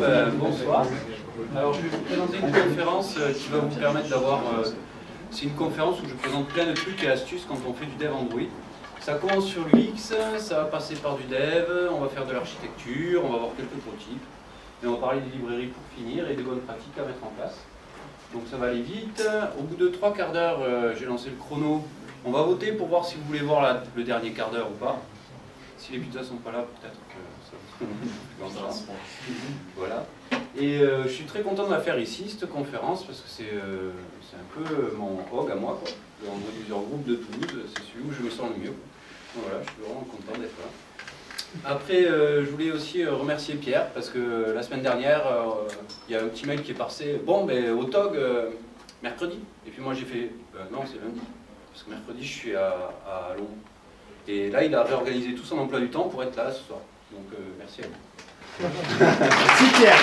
Bonsoir. Alors je vais vous présenter une conférence qui va vous permettre d'avoir... c'est une conférence où je présente plein de trucs et astuces quand on fait du dev Android. Ça commence sur l'UX, ça va passer par du dev, on va faire de l'architecture, on va voir quelques prototypes. Et on va parler des librairies pour finir et des bonnes pratiques à mettre en place. Donc ça va aller vite. Au bout de 3 quarts d'heure, j'ai lancé le chrono. On va voter pour voir si vous voulez voir le dernier quart d'heure ou pas. Si les pizzas sont pas là, peut-être que ça va. Voilà. Et je suis très content de la faire ici, cette conférence, parce que c'est un peu mon hog à moi, quoi. Le Android User Group de Toulouse, c'est celui où je me sens le mieux. Donc voilà, je suis vraiment content d'être là. Après, je voulais aussi remercier Pierre, parce que la semaine dernière, il y a un petit mail qui est passé. Bon, ben, au TOG, mercredi. Et puis moi j'ai fait, non, c'est lundi. Parce que mercredi, je suis à Londres. Et là, il a réorganisé tout son emploi du temps pour être là ce soir. Donc, merci à vous. Merci Pierre.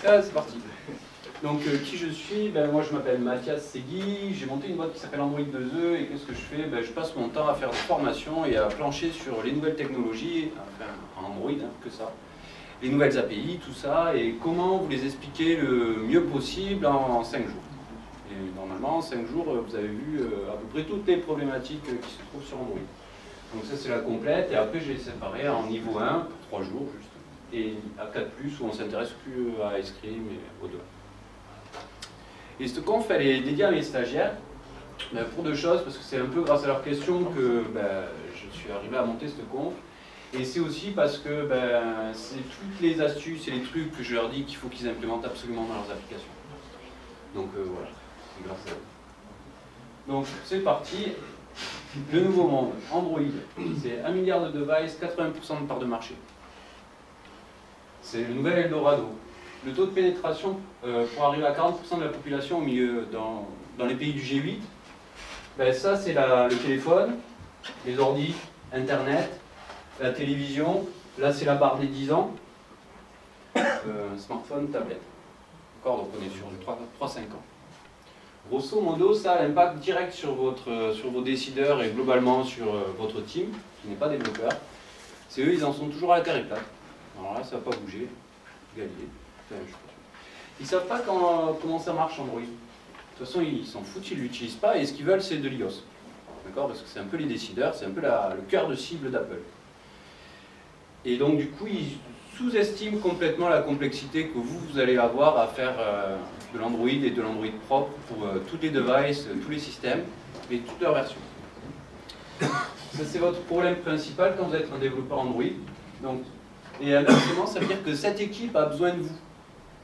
C'est parti. Donc, qui je suis? Moi, je m'appelle Mathias Segui. J'ai monté une boîte qui s'appelle Android 2E. Et qu'est-ce que je fais? Je passe mon temps à faire des formations et à plancher sur les nouvelles technologies, enfin, en Android, hein, que ça. Les nouvelles API, tout ça, et comment vous les expliquer le mieux possible en 5 jours. Et normalement, en 5 jours, vous avez vu à peu près toutes les problématiques qui se trouvent sur Android. Donc ça, c'est la complète, et après, j'ai séparé en niveau 1, pour 3 jours, juste, et à 4+, où on s'intéresse plus à Ice Cream et au-delà. Et cette conf, elle est dédiée à mes stagiaires, pour 2 choses, parce que c'est un peu grâce à leurs questions que je suis arrivé à monter cette conf. Et c'est aussi parce que c'est toutes les astuces et les trucs que je leur dis qu'il faut qu'ils implémentent absolument dans leurs applications. Donc voilà, c'est grâce à eux. Donc c'est parti. Le nouveau monde, Android, c'est 1 milliard de devices, 80% de part de marché. C'est le nouvel Eldorado. Le taux de pénétration pour arriver à 40% de la population au milieu dans les pays du G8, ça c'est le téléphone, les ordis, Internet, la télévision, là c'est la barre des 10 ans, smartphone, tablette. D'accord, donc on est sur du 3-5 ans. Grosso modo, ça a l'impact direct sur vos décideurs et globalement sur votre team, qui n'est pas développeur. C'est eux, ils en sont toujours à la terre et plate. Alors là, ça ne va pas bouger. Galilée. Ils ne savent pas comment ça marche Android. De toute façon, ils s'en foutent, ils ne l'utilisent pas et ce qu'ils veulent, c'est de l'iOS. D'accord, parce que c'est un peu les décideurs, c'est un peu le cœur de cible d'Apple. Et donc du coup, ils sous-estiment complètement la complexité que vous allez avoir à faire de l'Android et de l'Android propre pour tous les devices, tous les systèmes et toutes leurs versions. Ça c'est votre problème principal quand vous êtes un développeur Android. Donc, et inversement, ça veut dire que cette équipe a besoin de vous.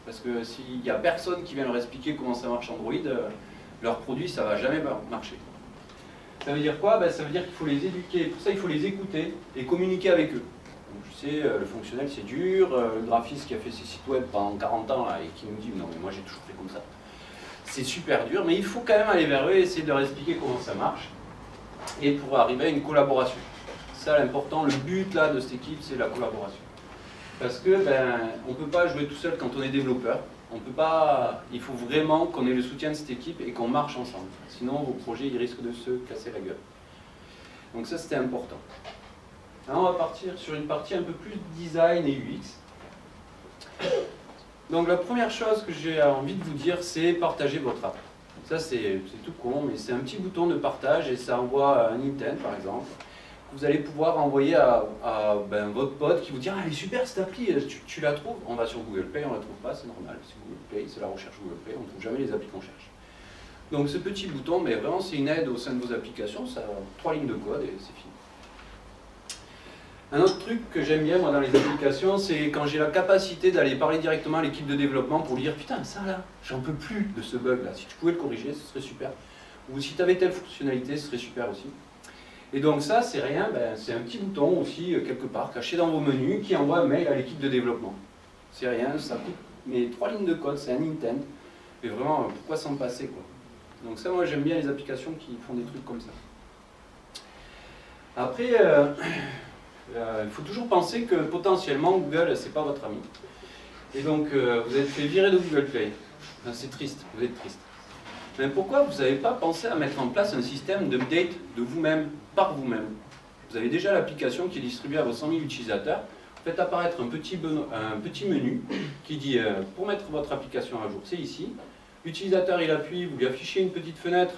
Parce que s'il n'y a personne qui vient leur expliquer comment ça marche Android, leur produit, ça ne va jamais marcher. Ça veut dire quoi? Ça veut dire qu'il faut les éduquer. Pour ça, il faut les écouter et communiquer avec eux. Donc, je sais, le fonctionnel c'est dur, le graphiste qui a fait ses sites web pendant 40 ans là, et qui nous dit non mais moi j'ai toujours fait comme ça. C'est super dur, mais il faut quand même aller vers eux et essayer de leur expliquer comment ça marche et pour arriver à une collaboration. Ça l'important, le but là de cette équipe c'est la collaboration. Parce que on ne peut pas jouer tout seul quand on est développeur. On peut pas, il faut vraiment qu'on ait le soutien de cette équipe et qu'on marche ensemble. Sinon vos projets ils risquent de se casser la gueule. Donc ça c'était important. Alors, on va partir sur une partie un peu plus design et UX. Donc la première chose que j'ai envie de vous dire, c'est partager votre app. Ça c'est tout con, mais c'est un petit bouton de partage et ça envoie un intent par exemple. Vous allez pouvoir envoyer à votre pote qui vous dit « Ah, elle est super cette appli, tu la trouves ?» On va sur Google Play, on ne la trouve pas, c'est normal. C'est Google Play, c'est la recherche Google Play, on ne trouve jamais les applis qu'on cherche. Donc ce petit bouton, mais vraiment c'est une aide au sein de vos applications, ça a 3 lignes de code et c'est fini. Un autre truc que j'aime bien moi dans les applications, c'est quand j'ai la capacité d'aller parler directement à l'équipe de développement pour lui dire « Putain, ça là, j'en peux plus de ce bug là, si tu pouvais le corriger, ce serait super. » Ou si tu avais telle fonctionnalité, ce serait super aussi. Et donc ça, c'est rien, c'est un petit bouton aussi, quelque part, caché dans vos menus, qui envoie un mail à l'équipe de développement. C'est rien, ça coûte mais 3 lignes de code, c'est un intent. Et vraiment, pourquoi s'en passer quoi. Donc ça, moi j'aime bien les applications qui font des trucs comme ça. Après, il faut toujours penser que potentiellement Google, c'est pas votre ami. Et donc, vous êtes fait virer de Google Play. C'est triste, vous êtes triste. Mais pourquoi vous n'avez pas pensé à mettre en place un système d'update de vous-même, par vous-même? Vous avez déjà l'application qui est distribuée à vos 100 000 utilisateurs. faites apparaître un petit menu qui dit pour mettre votre application à jour, c'est ici. L'utilisateur il appuie, vous lui affichez une petite fenêtre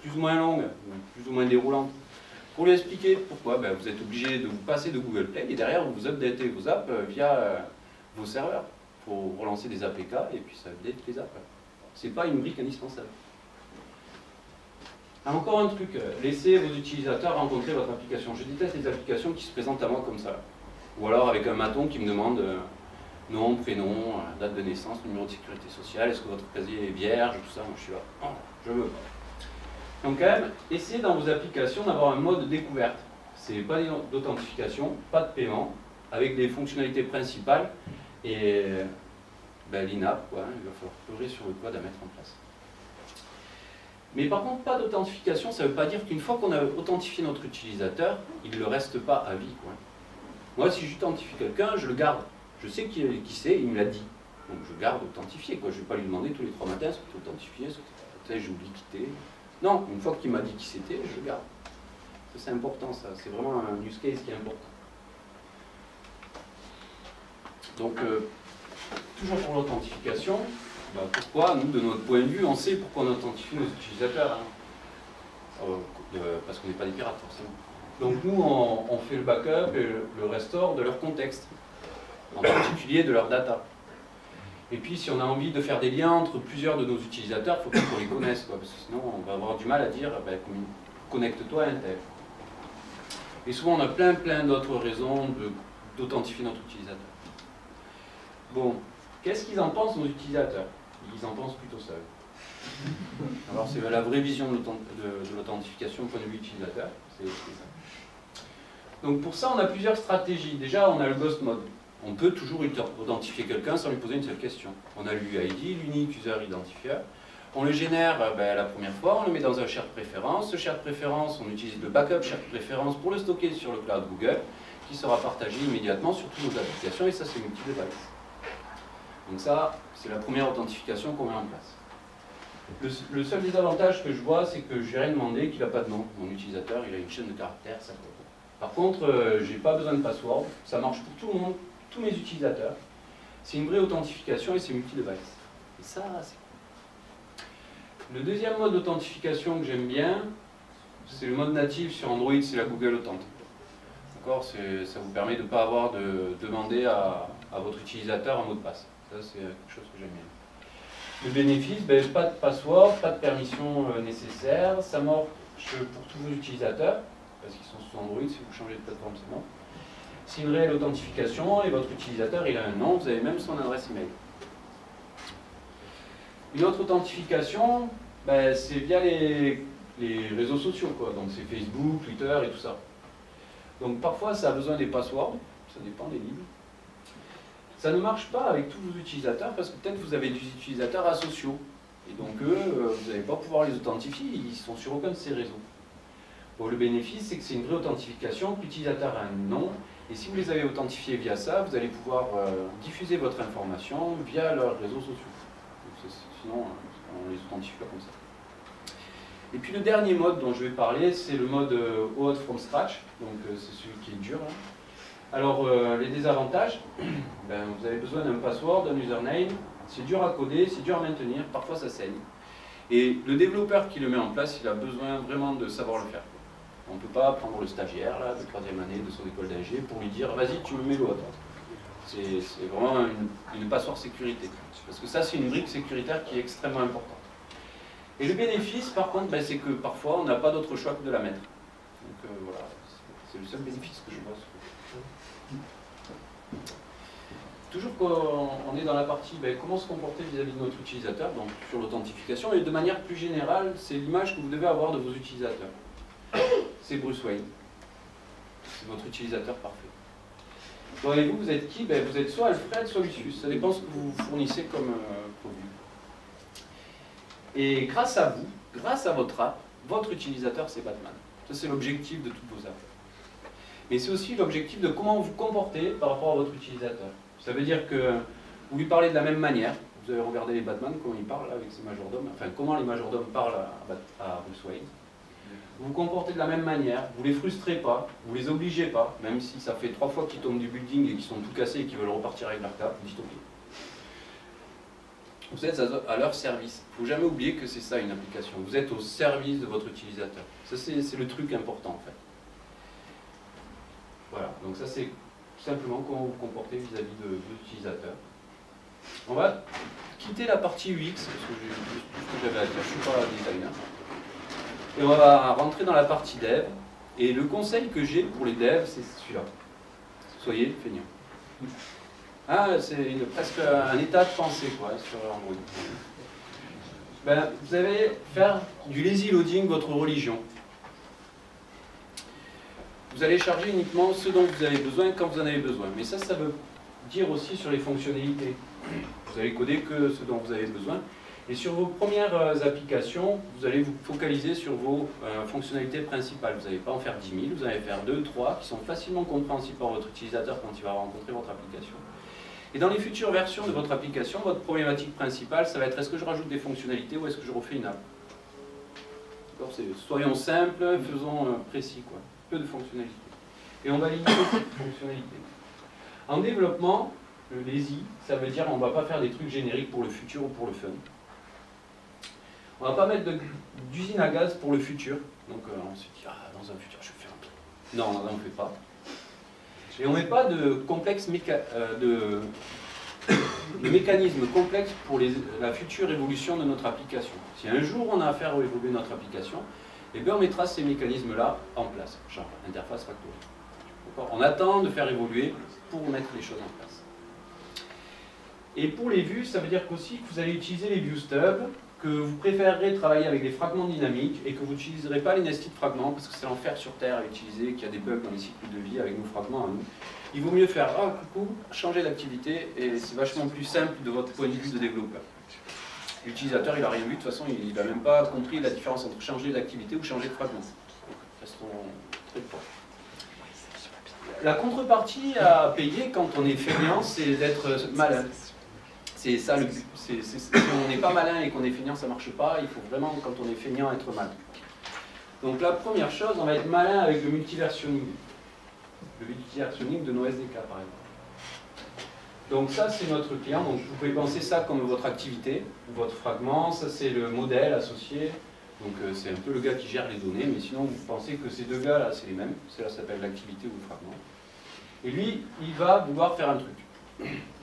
plus ou moins longue, plus ou moins déroulante, pour lui expliquer pourquoi vous êtes obligé de vous passer de Google Play et derrière vous updatez vos apps via vos serveurs pour relancer des APK et puis ça update les apps. C'est pas une brique indispensable. Encore un truc, laissez vos utilisateurs rencontrer votre application. Je déteste les applications qui se présentent à moi comme ça. Ou alors avec un maton qui me demande nom, prénom, date de naissance, numéro de sécurité sociale, est-ce que votre casier est vierge, tout ça. Moi je suis là, oh, je veux pas. Donc quand même, essayez dans vos applications d'avoir un mode découverte. C'est pas d'authentification, pas de paiement, avec des fonctionnalités principales et l'INAP, il va falloir pleurer sur le code à mettre en place. Mais par contre, pas d'authentification, ça ne veut pas dire qu'une fois qu'on a authentifié notre utilisateur, il ne le reste pas à vie. Moi, si j'authentifie quelqu'un, je le garde. Je sais qui c'est, il me l'a dit. Donc je garde authentifié. Je ne vais pas lui demander tous les 3 matins, est-ce que tu es authentifié, est-ce que j'ai oublié quitter. Non, une fois qu'il m'a dit qui c'était, je le garde. Ça, c'est important, ça. C'est vraiment un use case qui est important. Donc, toujours pour l'authentification, pourquoi, nous, de notre point de vue, on sait pourquoi on authentifie nos utilisateurs. Parce qu'on n'est pas des pirates, forcément. Donc nous, on fait le backup et le restore de leur contexte, en particulier de leur data. Et puis, si on a envie de faire des liens entre plusieurs de nos utilisateurs, il faut qu'on les connaisse, parce que sinon, on va avoir du mal à dire connecte-toi à un tel. Et souvent, on a plein d'autres raisons d'authentifier notre utilisateur. Bon, qu'est-ce qu'ils en pensent, nos utilisateurs? Ils en pensent plutôt seuls. Alors, c'est la vraie vision de l'authentification au point de vue utilisateur. C'est ça. Donc, pour ça, on a plusieurs stratégies. Déjà, on a le Ghost Mode. On peut toujours authentifier quelqu'un sans lui poser une seule question. On a l'UID, l'Unique User Identifier. On le génère la première fois, on le met dans un shared préférence. Ce shared préférence, on utilise le backup shared préférence pour le stocker sur le cloud Google, qui sera partagé immédiatement sur toutes nos applications, et ça, c'est multi-device. Donc ça, c'est la première authentification qu'on met en place. Le seul désavantage que je vois, c'est que je n'ai rien demandé, qu'il n'a pas de nom. Mon utilisateur, il a une chaîne de caractères, ça peut. Par contre, je n'ai pas besoin de password, ça marche pour tout le monde, tous mes utilisateurs. C'est une vraie authentification et c'est multi-device. Et ça, c'est cool. Le deuxième mode d'authentification que j'aime bien, c'est le mode natif sur Android, c'est la Google Authent. D'accord, ça vous permet de ne pas avoir de demander à votre utilisateur un mot de passe. Ça, c'est quelque chose que j'aime bien. Le bénéfice, pas de password, pas de permission nécessaire, ça marche pour tous vos utilisateurs, parce qu'ils sont sous Android, si vous changez de plateforme, c'est bon. C'est une réelle authentification et votre utilisateur, il a un nom, vous avez même son adresse email. Une autre authentification, c'est via les réseaux sociaux, donc c'est Facebook, Twitter et tout ça. Donc parfois, ça a besoin des passwords, ça dépend des livres. Ça ne marche pas avec tous vos utilisateurs parce que peut-être vous avez des utilisateurs asociaux. Et donc eux, vous n'allez pas pouvoir les authentifier, ils ne sont sur aucun de ces réseaux. Bon, le bénéfice, c'est que c'est une vraie authentification, que l'utilisateur a un nom, et si vous les avez authentifiés via ça, vous allez pouvoir diffuser votre information via leurs réseaux sociaux. Sinon, on ne les authentifie pas comme ça. Et puis le dernier mode dont je vais parler, c'est le mode Auth from Scratch, donc c'est celui qui est dur. Alors, les désavantages, vous avez besoin d'un password, d'un username, c'est dur à coder, c'est dur à maintenir, parfois ça saigne. Et le développeur qui le met en place, il a besoin vraiment de savoir le faire. On ne peut pas prendre le stagiaire là, de 3e année de son école d'ingé pour lui dire « vas-y, tu me mets l'autre ». C'est vraiment une password sécurité. Parce que ça, c'est une brique sécuritaire qui est extrêmement importante. Et le bénéfice, par contre, c'est que parfois, on n'a pas d'autre choix que de la mettre. Donc voilà, c'est le seul bénéfice que je vois. Toujours qu'on est dans la partie comment se comporter vis-à-vis de notre utilisateur, donc sur l'authentification, et de manière plus générale, c'est l'image que vous devez avoir de vos utilisateurs. C'est Bruce Wayne. C'est votre utilisateur parfait. Bon, et vous êtes qui? Vous êtes soit Alfred, soit Lucius. Ça dépend de ce que vous fournissez comme produit. Et grâce à vous, grâce à votre app, votre utilisateur, c'est Batman. Ça, c'est l'objectif de toutes vos apps. Mais c'est aussi l'objectif de comment vous comportez par rapport à votre utilisateur. Ça veut dire que vous lui parlez de la même manière. Vous avez regardé les Batman, comment ils parlent avec ses majordomes, enfin comment les majordomes parlent à Bruce Wayne. Vous vous comportez de la même manière, vous ne les frustrez pas, vous ne les obligez pas, même si ça fait 3 fois qu'ils tombent du building et qu'ils sont tout cassés et qu'ils veulent repartir avec leur cap, vous dites ok. Vous êtes à leur service. Il ne faut jamais oublier que c'est ça une application. Vous êtes au service de votre utilisateur. Ça c'est le truc important en fait. Voilà, donc ça c'est tout simplement comment vous vous comportez vis-à-vis de l'utilisateur. On va quitter la partie UX, parce que j'ai tout ce que j'avais à dire, je ne suis pas designer. Et on va rentrer dans la partie dev. Et le conseil que j'ai pour les devs, c'est celui-là. Soyez feignants. Ah, c'est presque un état de pensée quoi, sur Android. Ben, vous allez faire du lazy loading votre religion. Vous allez charger uniquement ce dont vous avez besoin quand vous en avez besoin. Mais ça veut dire aussi sur les fonctionnalités. Vous allez coder que ce dont vous avez besoin. Et sur vos premières applications, vous allez vous focaliser sur vos fonctionnalités principales. Vous n'allez pas en faire 10 000, vous allez faire 2, 3 qui sont facilement compréhensibles par votre utilisateur quand il va rencontrer votre application. Et dans les futures versions de votre application, votre problématique principale, ça va être est-ce que je rajoute des fonctionnalités ou est-ce que je refais une app? Soyons simples, faisons précis, quoi. Peu de fonctionnalités. Et on va limiter ces fonctionnalités. En développement, le lazy, ça veut dire on ne va pas faire des trucs génériques pour le futur ou pour le fun. On ne va pas mettre d'usine à gaz pour le futur. Donc on se dit, ah, dans un futur, je vais faire un truc. Non, on ne le fait pas. Et on ne met pas de complexe de mécanismes complexes pour la future évolution de notre application. Si un jour on a à faire évoluer notre application, eh bien on mettra ces mécanismes-là en place, genre interface factory. On attend de faire évoluer pour mettre les choses en place. Et pour les vues, ça veut dire qu'aussi que vous allez utiliser les view stubs, que vous préférerez travailler avec des fragments dynamiques et que vous n'utiliserez pas les nested fragments parce que c'est l'enfer sur Terre à utiliser, qu'il y a des bugs dans les cycles de vie avec nos fragments à nous. Il vaut mieux faire oh coucou, changer d'activité et c'est vachement plus simple de votre point de vue de développeur. L'utilisateur il n'a rien vu, de toute façon il n'a même pas compris la différence entre changer d'activité ou changer de fragment. Restons très proches. La contrepartie à payer quand on est feignant, c'est d'être malin. C'est ça le but. Si on n'est pas malin et qu'on est feignant, ça ne marche pas. Il faut vraiment, quand on est feignant, être malin. Donc la première chose, on va être malin avec le multiversionning. Le multiversionning de nos SDK, par exemple. Donc ça, c'est notre client. Donc vous pouvez penser ça comme votre activité, votre fragment. Ça, c'est le modèle associé. Donc c'est un peu le gars qui gère les données. Mais sinon, vous pensez que ces deux gars-là, c'est les mêmes. Cela s'appelle l'activité ou le fragment. Et lui, il va vouloir faire un truc.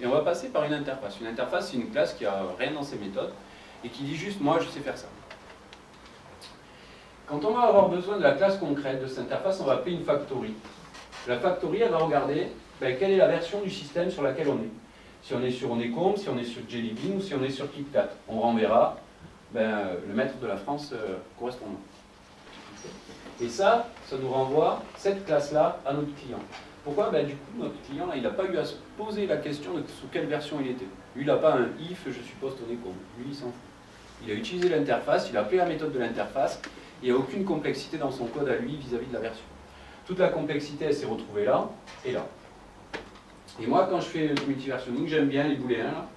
Et on va passer par une interface. Une interface, c'est une classe qui n'a rien dans ses méthodes et qui dit juste, moi, je sais faire ça. Quand on va avoir besoin de la classe concrète de cette interface, on va appeler une factory. La factory, elle va regarder quelle est la version du système sur laquelle on est. Si on est sur Honeycomb, si on est sur Jelly Bean ou si on est sur KitKat. On renverra le maître de la France correspondant. Et ça nous renvoie cette classe-là à notre client. Pourquoi? Du coup, notre client, là, il n'a pas eu à se poser la question de sous quelle version il était. Lui, il n'a pas un if, je suppose, Honeycomb. Lui, il s'en fout. Il a utilisé l'interface, il a appelé la méthode de l'interface. Il n'y a aucune complexité dans son code à lui vis-à-vis de la version. Toute la complexité, elle s'est retrouvée là et là. Et moi, quand je fais du multiversionning, j'aime bien les booléens. Là.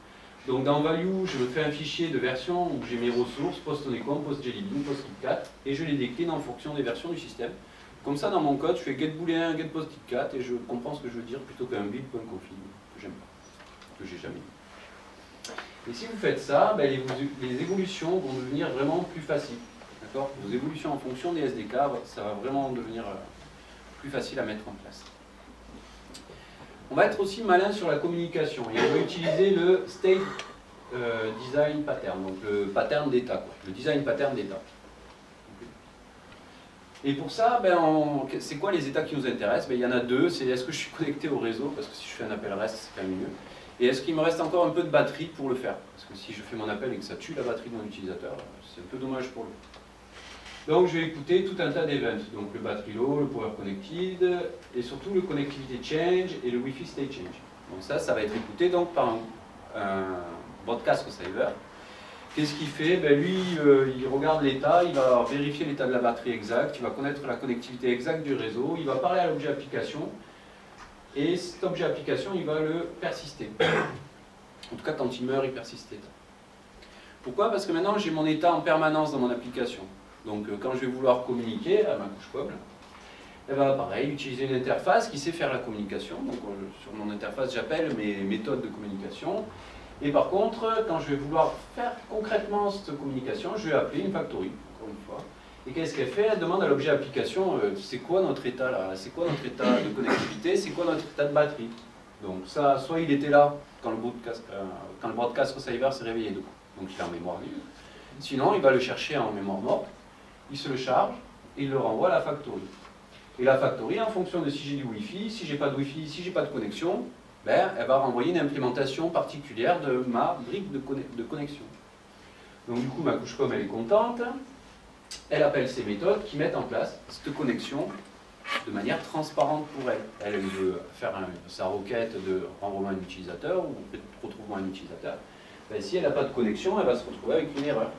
Donc dans value, je me fais un fichier de version où j'ai mes ressources, post-Honeycomb, post-Jellybean, post-KitKat, et je les décline en fonction des versions du système. Comme ça, dans mon code, je fais get booléen, get post-KitKat, et je comprends ce que je veux dire plutôt qu'un build.config, que j'aime pas, que j'ai jamais mis. Et si vous faites ça, les évolutions vont devenir vraiment plus faciles. D'accord ? Vos évolutions en fonction des SDK, ça va vraiment devenir plus facile à mettre en place. On va être aussi malin sur la communication, et on va utiliser le state design pattern, donc le pattern d'état, le design pattern d'état. Et pour ça, c'est quoi les états qui nous intéressent? Il y en a deux, c'est est-ce que je suis connecté au réseau, parce que si je fais un appel REST, c'est quand même mieux. Et est-ce qu'il me reste encore un peu de batterie pour le faire? Parce que si je fais mon appel et que ça tue la batterie de mon utilisateur, c'est un peu dommage pour lui. Donc je vais écouter tout un tas d'events, donc le battery low, le power connected, et surtout le connectivity change et le Wi-Fi state change. Donc ça va être écouté donc par un broadcast receiver. Qu'est-ce qu'il fait? Lui, il regarde l'état, il va vérifier l'état de la batterie exact, il va connaître la connectivité exacte du réseau, il va parler à l'objet application, et cet objet application, il va le persister. En tout cas, quand il meurt, il persiste l'état. Pourquoi? Parce que maintenant, j'ai mon état en permanence dans mon application. Donc quand je vais vouloir communiquer à ma couche COBOL, eh ben, pareil, utiliser une interface qui sait faire la communication. Donc sur mon interface, j'appelle mes méthodes de communication. Et par contre, quand je vais vouloir faire concrètement cette communication, je vais appeler une factory, encore une fois. Et qu'est-ce qu'elle fait? Elle demande à l'objet application, c'est quoi notre état là? C'est quoi notre état de connectivité? C'est quoi notre état de batterie? Donc ça, soit il était là quand le broadcast receiver s'est réveillé, donc il est en mémoire vive. Sinon, il va le chercher en mémoire morte, il se le charge et il le renvoie à la factory. Et la factory, en fonction de si j'ai du Wi-Fi, si j'ai pas de Wi-Fi, si j'ai pas de connexion, ben, elle va renvoyer une implémentation particulière de ma brique de connexion. Donc du coup, ma couche COM, elle est contente. Elle appelle ces méthodes qui mettent en place cette connexion de manière transparente pour elle. Elle veut faire sa requête de renvoi à un utilisateur ou retrouvement à un utilisateur. Ben, si elle n'a pas de connexion, elle va se retrouver avec une erreur.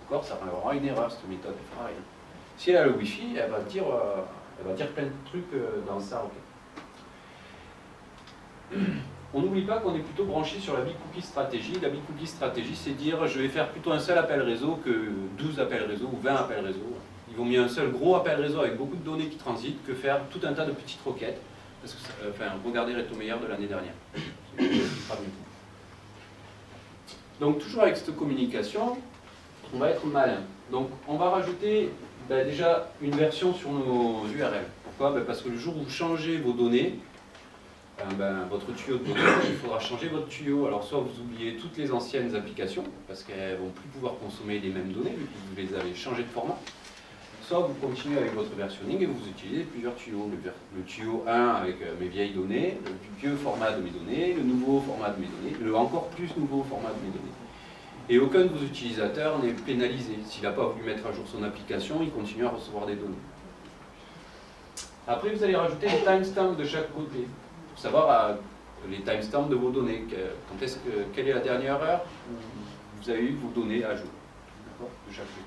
D'accord? Ça aura une erreur, cette méthode, elle fera rien. Si elle a le Wi-Fi, elle va dire plein de trucs dans sa requête. On n'oublie pas qu'on est plutôt branché sur la big cookie stratégie. La big cookie stratégie, c'est dire je vais faire plutôt un seul appel réseau que 12 appels réseau ou 20 appels réseau. Il vaut mieux un seul gros appel réseau avec beaucoup de données qui transitent que faire tout un tas de petites requêtes. Parce que, regardez Reto Meyer de l'année dernière. Donc toujours avec cette communication, on va être malin. Donc on va rajouter déjà une version sur nos URL. Pourquoi? Parce que le jour où vous changez vos données, votre tuyau de données, il faudra changer votre tuyau. Alors soit vous oubliez toutes les anciennes applications, parce qu'elles ne vont plus pouvoir consommer les mêmes données, vu que vous les avez changées de format. Soit vous continuez avec votre versionning et vous utilisez plusieurs tuyaux. Le tuyau 1 avec mes vieilles données, le vieux format de mes données, le nouveau format de mes données, le encore plus nouveau format de mes données. Et aucun de vos utilisateurs n'est pénalisé. S'il n'a pas voulu mettre à jour son application, il continue à recevoir des données. Après, vous allez rajouter les timestamps de chaque côté. Pour savoir les timestamps de vos données. Quelle est la dernière heure où vous avez eu vos données à jour de chaque côté.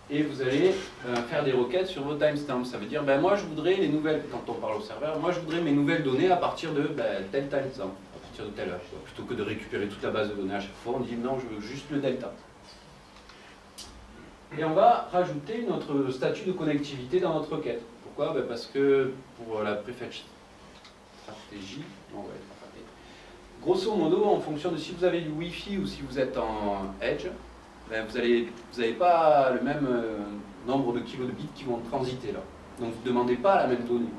Et vous allez faire des requêtes sur vos timestamps. Ça veut dire, moi je voudrais les nouvelles, quand on parle au serveur, moi je voudrais mes nouvelles données à partir de tel timestamp, à partir de telle heure. Plutôt que de récupérer toute la base de données à chaque fois, on dit non, je veux juste le delta. Et on va rajouter notre statut de connectivité dans notre requête. Pourquoi? Parce que pour la prefetch stratégie, grosso modo, en fonction de si vous avez du Wi-Fi ou si vous êtes en Edge, vous n'avez pas le même nombre de kilos de bits qui vont transiter là. Donc vous ne demandez pas la même donnée.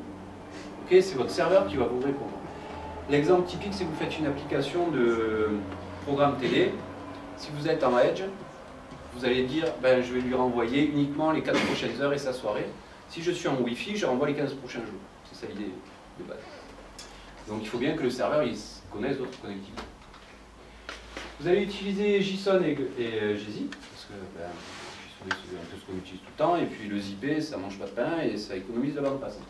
Okay, c'est votre serveur qui va vous répondre. L'exemple typique, c'est que vous faites une application de programme télé. Si vous êtes en Edge, vous allez dire je vais lui renvoyer uniquement les 4 prochaines heures et sa soirée. Si je suis en Wi-Fi, je renvoie les 15 prochains jours. C'est ça l'idée de base. Donc il faut bien que le serveur il connaisse votre connectivité. Vous allez utiliser JSON et gzip, parce que JSON c'est un peu ce qu'on utilise tout le temps, et puis le zippé, ça mange pas de pain et ça économise la bande passante.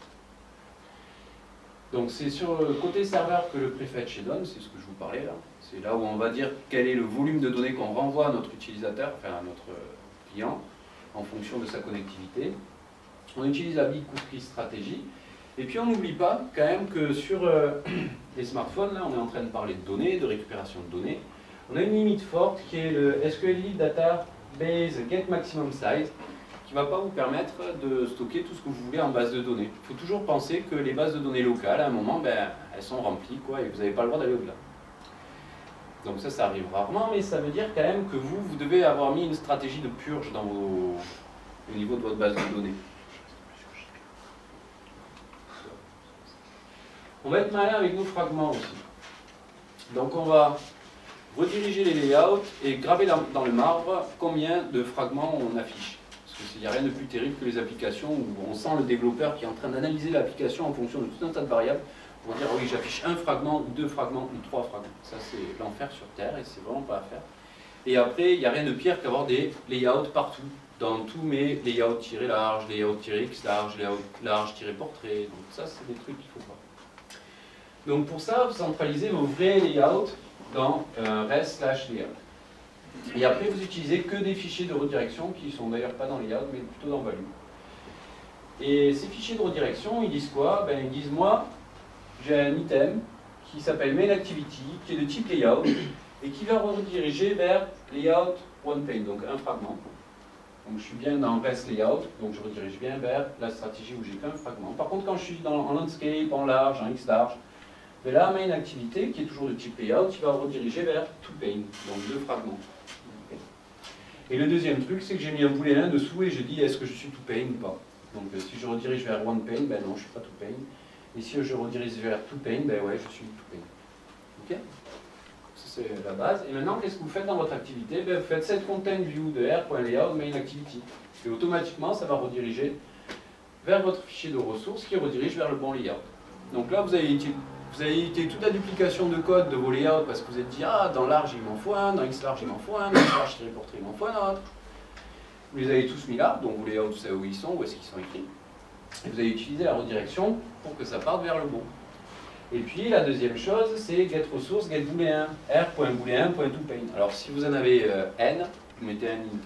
Donc c'est sur le côté serveur que le prefetch donne, c'est ce que je vous parlais là. C'est là où on va dire quel est le volume de données qu'on renvoie à notre utilisateur, enfin à notre client, en fonction de sa connectivité. On utilise la big cookie stratégie. Et puis on n'oublie pas quand même que sur les smartphones, là on est en train de parler de données, de récupération de données. On a une limite forte qui est le SQLite Database Get Maximum Size, qui ne va pas vous permettre de stocker tout ce que vous voulez en base de données. Il faut toujours penser que les bases de données locales, à un moment, elles sont remplies, et vous n'avez pas le droit d'aller au-delà. Donc ça arrive rarement, mais ça veut dire quand même que vous devez avoir mis une stratégie de purge au niveau de votre base de données. On va être malin avec nos fragments aussi. Donc on va rediriger les layouts et graver dans le marbre combien de fragments on affiche. Parce qu'il n'y a rien de plus terrible que les applications où on sent le développeur qui est en train d'analyser l'application en fonction de tout un tas de variables pour dire oui j'affiche un fragment, ou 2 fragments, ou 3 fragments. Ça c'est l'enfer sur Terre et c'est vraiment pas à faire. Et après il n'y a rien de pire qu'avoir des layouts partout. Dans tous mes layouts-large, layout-x large, layout large-portrait. Donc ça c'est des trucs qu'il faut pas. Donc pour ça, vous centralisez vos vrais layouts dans res/layout. Et après, vous utilisez que des fichiers de redirection qui ne sont d'ailleurs pas dans layout, mais plutôt dans value. Et ces fichiers de redirection, ils disent quoi? Ils disent, moi, j'ai un item qui s'appelle main activity, qui est de type layout, et qui va rediriger vers layout one pane, donc un fragment. Donc je suis bien dans rest layout, donc je redirige bien vers la stratégie où j'ai qu'un fragment. Par contre, quand je suis en landscape, en large, en X large, mais la main activité, qui est toujours de type layout, il va rediriger vers two pane, donc deux fragments. Et le deuxième truc, c'est que j'ai mis un booléen dessous et je dis est-ce que je suis two pane ou pas. Donc si je redirige vers one pane, ben non, je ne suis pas two pane. Et si je redirige vers two pane, ben ouais, je suis two pane. Ok? Ça c'est la base. Et maintenant, qu'est-ce que vous faites dans votre activité? Ben, vous faites set content view de r.layout main activity. Et automatiquement, ça va rediriger vers votre fichier de ressources qui redirige vers le bon layout. Donc là, vous avez évité toute la duplication de code de vos layouts parce que vous êtes dit, ah, dans large, il m'en faut un, dans X large, il m'en faut un, dans X large, portrait, il m'en faut un autre. Vous les avez tous mis là, donc vos layouts, vous savez où ils sont, où est-ce qu'ils sont écrits. Et vous avez utilisé la redirection pour que ça parte vers le bon. Et puis la deuxième chose, c'est get ressource, get booléen, r.booléen.toPane. Alors si vous en avez n, vous mettez un int.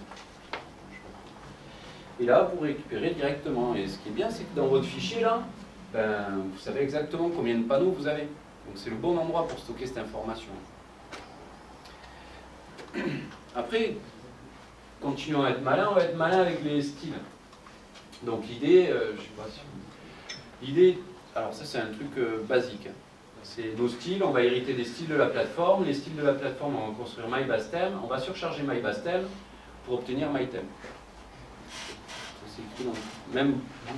Et là, vous récupérez directement. Et ce qui est bien, c'est que dans votre fichier, là, ben, vous savez exactement combien de panneaux vous avez. Donc c'est le bon endroit pour stocker cette information. Après, continuons à être malin, on va être malin avec les styles. Donc l'idée, je sais pas si l'idée, alors ça c'est un truc basique. C'est nos styles, on va hériter des styles de la plateforme. Les styles de la plateforme, on va construire MyBaseTheme. On va surcharger MyBaseTheme pour obtenir MyTheme. C'est écrit dans... Même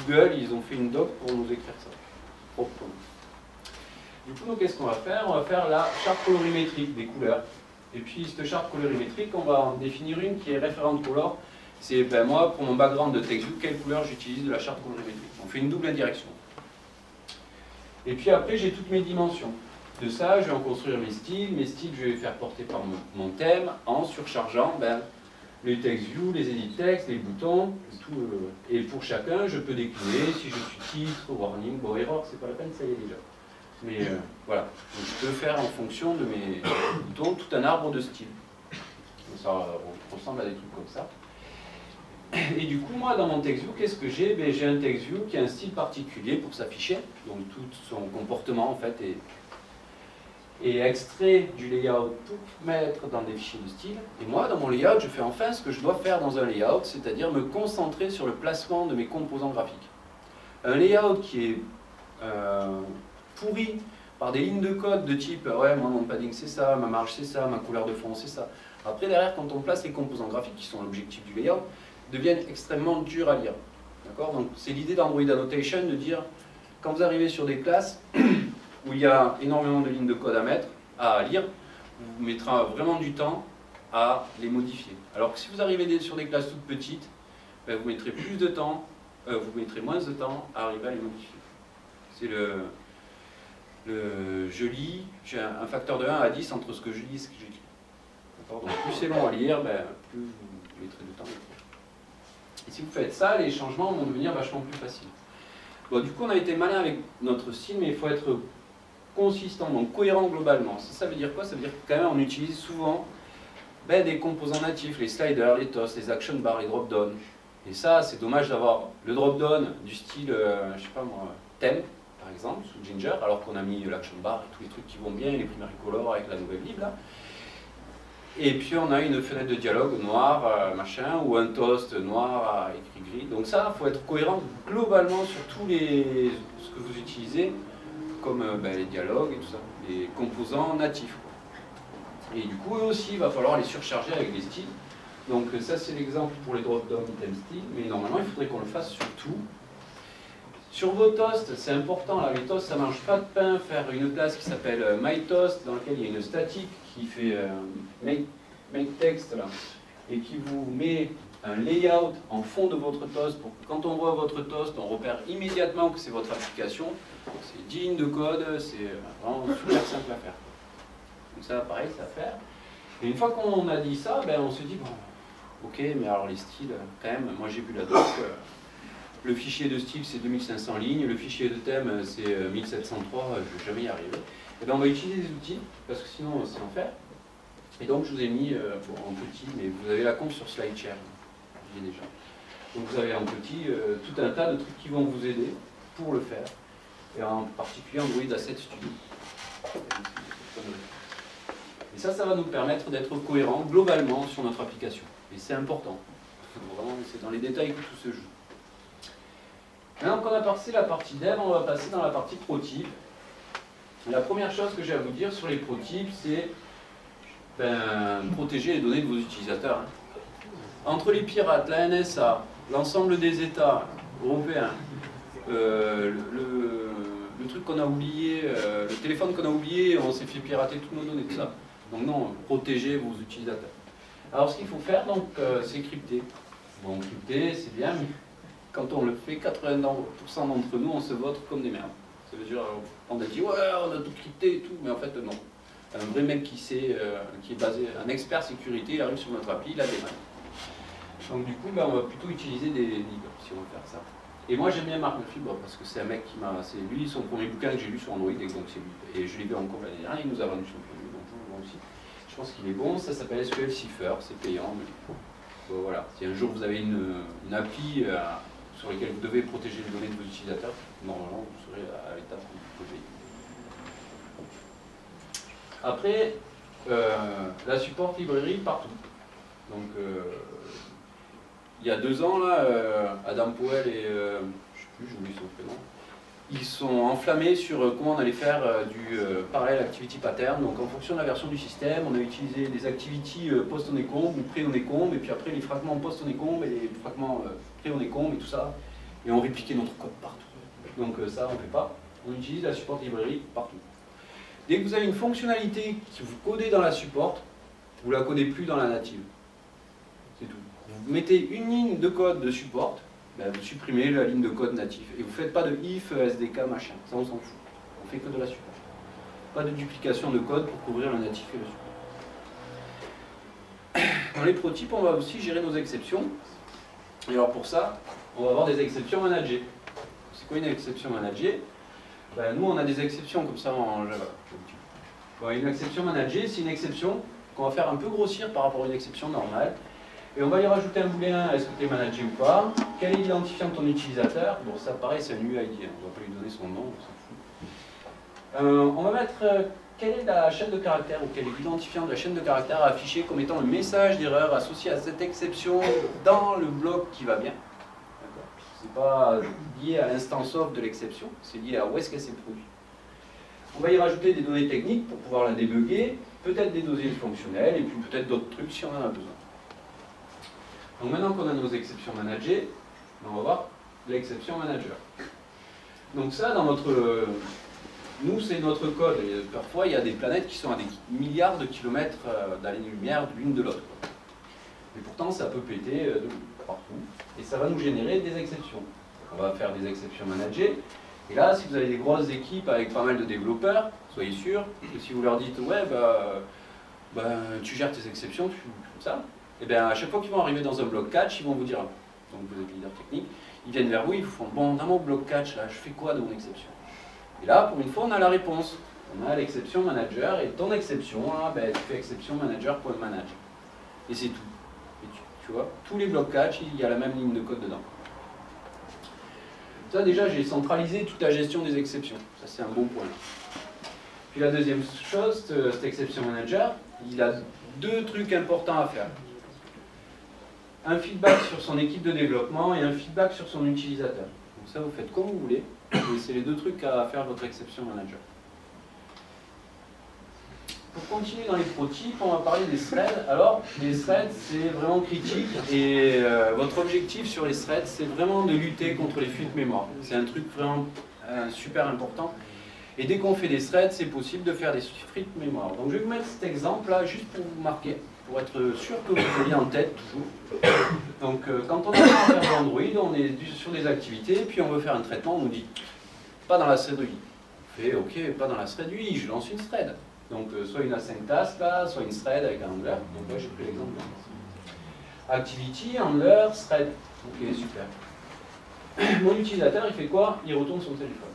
Google, ils ont fait une doc pour nous écrire ça. Proprement. Du coup, qu'est-ce qu'on va faire? On va faire la charte colorimétrique des couleurs. Et puis, cette charte colorimétrique, on va en définir une qui est référente color. C'est, ben, moi, pour mon background de TextView, quelle couleur j'utilise de la charte colorimétrique. On fait une double indirection. Et puis après, j'ai toutes mes dimensions. De ça, je vais en construire mes styles. Mes styles, je vais les faire porter par mon thème en surchargeant ben, les TextView, les edit text, les boutons. Tout, et pour chacun, je peux décliner si je suis titre, warning, bon, error, c'est pas la peine, ça y est déjà. Mais voilà, donc, je peux faire en fonction de mes boutons tout un arbre de style. Donc, ça ressemble à des trucs comme ça. Et du coup, moi, dans mon TextView, qu'est-ce que j'ai? Ben, j'ai un TextView qui a un style particulier pour s'afficher. Donc tout son comportement, en fait, est extrait du layout pour mettre dans des fichiers de style. Et moi, dans mon layout, je fais enfin ce que je dois faire dans un layout, c'est-à-dire me concentrer sur le placement de mes composants graphiques. Un layout qui est pourri par des lignes de code de type « ouais, moi, mon padding, c'est ça, ma marge, c'est ça, ma couleur de fond, c'est ça ». Après, derrière, quand on place les composants graphiques, qui sont l'objectif du layout, deviennent extrêmement durs à lire. D'accord? Donc, c'est l'idée d'Android Annotation de dire, quand vous arrivez sur des classes où il y a énormément de lignes de code à mettre, à lire, vous mettrez vraiment du temps à les modifier. Alors que si vous arrivez sur des classes toutes petites, ben, vous mettrez plus de temps, vous mettrez moins de temps à arriver à les modifier. C'est je lis, j'ai un facteur de 1 à 10 entre ce que je lis et ce que j'écris. Donc plus c'est long à lire, ben, plus vous mettrez de temps. Et si vous faites ça, les changements vont devenir vachement plus faciles. Bon, du coup, on a été malin avec notre style, mais il faut être consistant, donc cohérent globalement. Ça veut dire quoi? Ça veut dire que quand même on utilise souvent ben, des composants natifs, les sliders, les toss, les action bars, les drop-down. Et ça, c'est dommage d'avoir le drop-down du style, je sais pas moi, thème, par exemple, sous Ginger, alors qu'on a mis l'action bar et tous les trucs qui vont bien, les primary colors avec la nouvelle lib là. Et puis on a une fenêtre de dialogue noire, machin, ou un toast noir à écrit gris. Donc ça, il faut être cohérent globalement sur tous ce que vous utilisez, comme ben, les dialogues et tout ça, les composants natifs. Quoi. Et du coup, eux aussi, il va falloir les surcharger avec des styles. Donc ça, c'est l'exemple pour les drop-down item style, mais normalement, il faudrait qu'on le fasse sur tout. Sur vos toasts, c'est important, là, les toasts, ça ne mange pas de pain, faire une classe qui s'appelle MyToast, dans laquelle il y a une statique qui fait make text, là, et qui vous met un layout en fond de votre toast, pour que quand on voit votre toast, on repère immédiatement que c'est votre application. C'est 10 lignes de code, c'est vraiment super simple à faire. Donc ça, pareil, c'est à faire. Et une fois qu'on a dit ça, ben, on se dit, bon, ok, mais alors les styles, quand même, moi j'ai vu la doc, le fichier de style c'est 2500 lignes, le fichier de thème c'est 1703, je ne vais jamais y arriver. Et bien on va utiliser des outils, parce que sinon c'est l'enfer. Et donc je vous ai mis en petit, mais vous avez la conf sur SlideShare, je dis déjà. Donc vous avez en petit tout un tas de trucs qui vont vous aider pour le faire, et en particulier Android Asset Studio. Et ça va nous permettre d'être cohérents globalement sur notre application. Et c'est important. Vraiment, c'est dans les détails que tout se joue. Maintenant qu'on a passé la partie dev, on va passer dans la partie prototype. La première chose que j'ai à vous dire sur les prototypes, c'est protéger les données de vos utilisateurs. Entre les pirates, la NSA, l'ensemble des États européens, le truc qu'on a oublié, le téléphone qu'on a oublié, on s'est fait pirater toutes nos données, tout ça. Donc non, protégez vos utilisateurs. Alors ce qu'il faut faire, donc, c'est crypter. Bon, crypter, c'est bien, mais quand on le fait, 80% d'entre nous, on se vote comme des merdes. Ça veut dire, on a dit, ouais, on a tout crypté et tout, mais en fait, non. Un vrai mec qui sait, qui est basé, un expert sécurité, il arrive sur notre appli, il a des mains. Donc du coup, on va plutôt utiliser des libres, si on veut faire ça. Et moi, j'aime bien Marc Murphy, parce que c'est un mec qui m'a... C'est lui, son premier bouquin que j'ai lu sur Android, et donc c'est lui. Et je l'ai vu en cours l'année dernière, il nous a vendu son premier, donc moi aussi. Je pense qu'il est bon, ça s'appelle SQL Cipher, c'est payant, mais bon, voilà. Si un jour vous avez une appli sur laquelle vous devez protéger les données de vos utilisateurs, normalement vous serez à l'étape où vous pouvez payer. Après, la support librairie partout. Donc, il y a 2 ans, là, Adam Powell et, je ne sais plus, j'ai oublié son prénom, ils sont enflammés sur comment on allait faire du parallel activity pattern. Donc en fonction de la version du système, on a utilisé des activities post-onecombe ou pré-onecombe, et puis après les fragments post-onecombe et les fragments pré-onecombe et tout ça, et on répliquait notre code partout. Donc ça, on ne fait pas. On utilise la support librairie partout. Dès que vous avez une fonctionnalité que vous codez dans la support, vous ne la codez plus dans la native. C'est tout. Vous mettez une ligne de code de support, vous supprimez la ligne de code natif. Et vous ne faites pas de if, SDK, machin. Ça, on s'en fout. On fait que de la support. Pas de duplication de code pour couvrir le natif et le support. Dans les prototypes, on va aussi gérer nos exceptions. Et alors pour ça, on va avoir des exceptions managées. C'est quoi une exception managée? Nous, on a des exceptions comme ça en Java. Une exception managée, c'est une exception qu'on va faire un peu grossir par rapport à une exception normale. Et on va y rajouter un booléen, est-ce que tu es managé ou pas? Quel est l'identifiant de ton utilisateur? Bon, ça pareil, c'est un UID, on ne va pas lui donner son nom, on s'en fout. On va mettre quelle est la chaîne de caractères, ou quel est l'identifiant de la chaîne de caractères à afficher comme étant le message d'erreur associé à cette exception dans le bloc qui va bien. Ce n'est pas lié à l'instance of de l'exception, c'est lié à où est-ce qu'elle s'est produite. On va y rajouter des données techniques pour pouvoir la débugger, peut-être des données fonctionnelles, et puis peut-être d'autres trucs si on en a besoin. Donc maintenant qu'on a nos exceptions managées, on va voir l'exception manager. Donc ça, dans notre... nous, c'est notre code. Et parfois, il y a des planètes qui sont à des milliards de kilomètres d'années-lumière l'une de l'autre. Mais pourtant, ça peut péter de partout. Et ça va nous générer des exceptions. On va faire des exceptions managées. Et là, si vous avez des grosses équipes avec pas mal de développeurs, soyez sûr que si vous leur dites « ouais, tu gères tes exceptions, tu fais ça », et bien à chaque fois qu'ils vont arriver dans un bloc catch, ils vont vous dire, donc vous êtes leader technique, ils viennent vers vous, ils vous font, bon, dans mon bloc catch, là, je fais quoi de mon exception? Et là, pour une fois, on a la réponse. On a l'exception manager, et ton exception, là, tu fais exception manager.manage. Et c'est tout. Et tu vois, tous les blocs catch, il y a la même ligne de code dedans. Ça, déjà, j'ai centralisé toute la gestion des exceptions. Ça, c'est un bon point. Puis la deuxième chose, cet exception manager, il a 2 trucs importants à faire. Un feedback sur son équipe de développement et un feedback sur son utilisateur. Donc ça, vous faites comme vous voulez. Et c'est les 2 trucs à faire votre exception manager. Pour continuer dans les prototypes, on va parler des threads. Alors, les threads, c'est vraiment critique. Et votre objectif sur les threads, c'est vraiment de lutter contre les fuites mémoire. C'est un truc vraiment super important. Et dès qu'on fait des threads, c'est possible de faire des fuites mémoire. Donc je vais vous mettre cet exemple-là juste pour vous marquer, pour être sûr que vous l'ayez en tête toujours. Donc quand on est en faire Android, on est sur des activités, puis on veut faire un traitement, on nous dit pas dans la thread UI. On fait ok, pas dans la thread UI, je lance une thread. Donc soit une async task là, soit une thread avec un handler. Donc là j'ai pris l'exemple. Activity, handler, thread. Ok, super. Mon utilisateur il fait quoi? Il retourne son téléphone.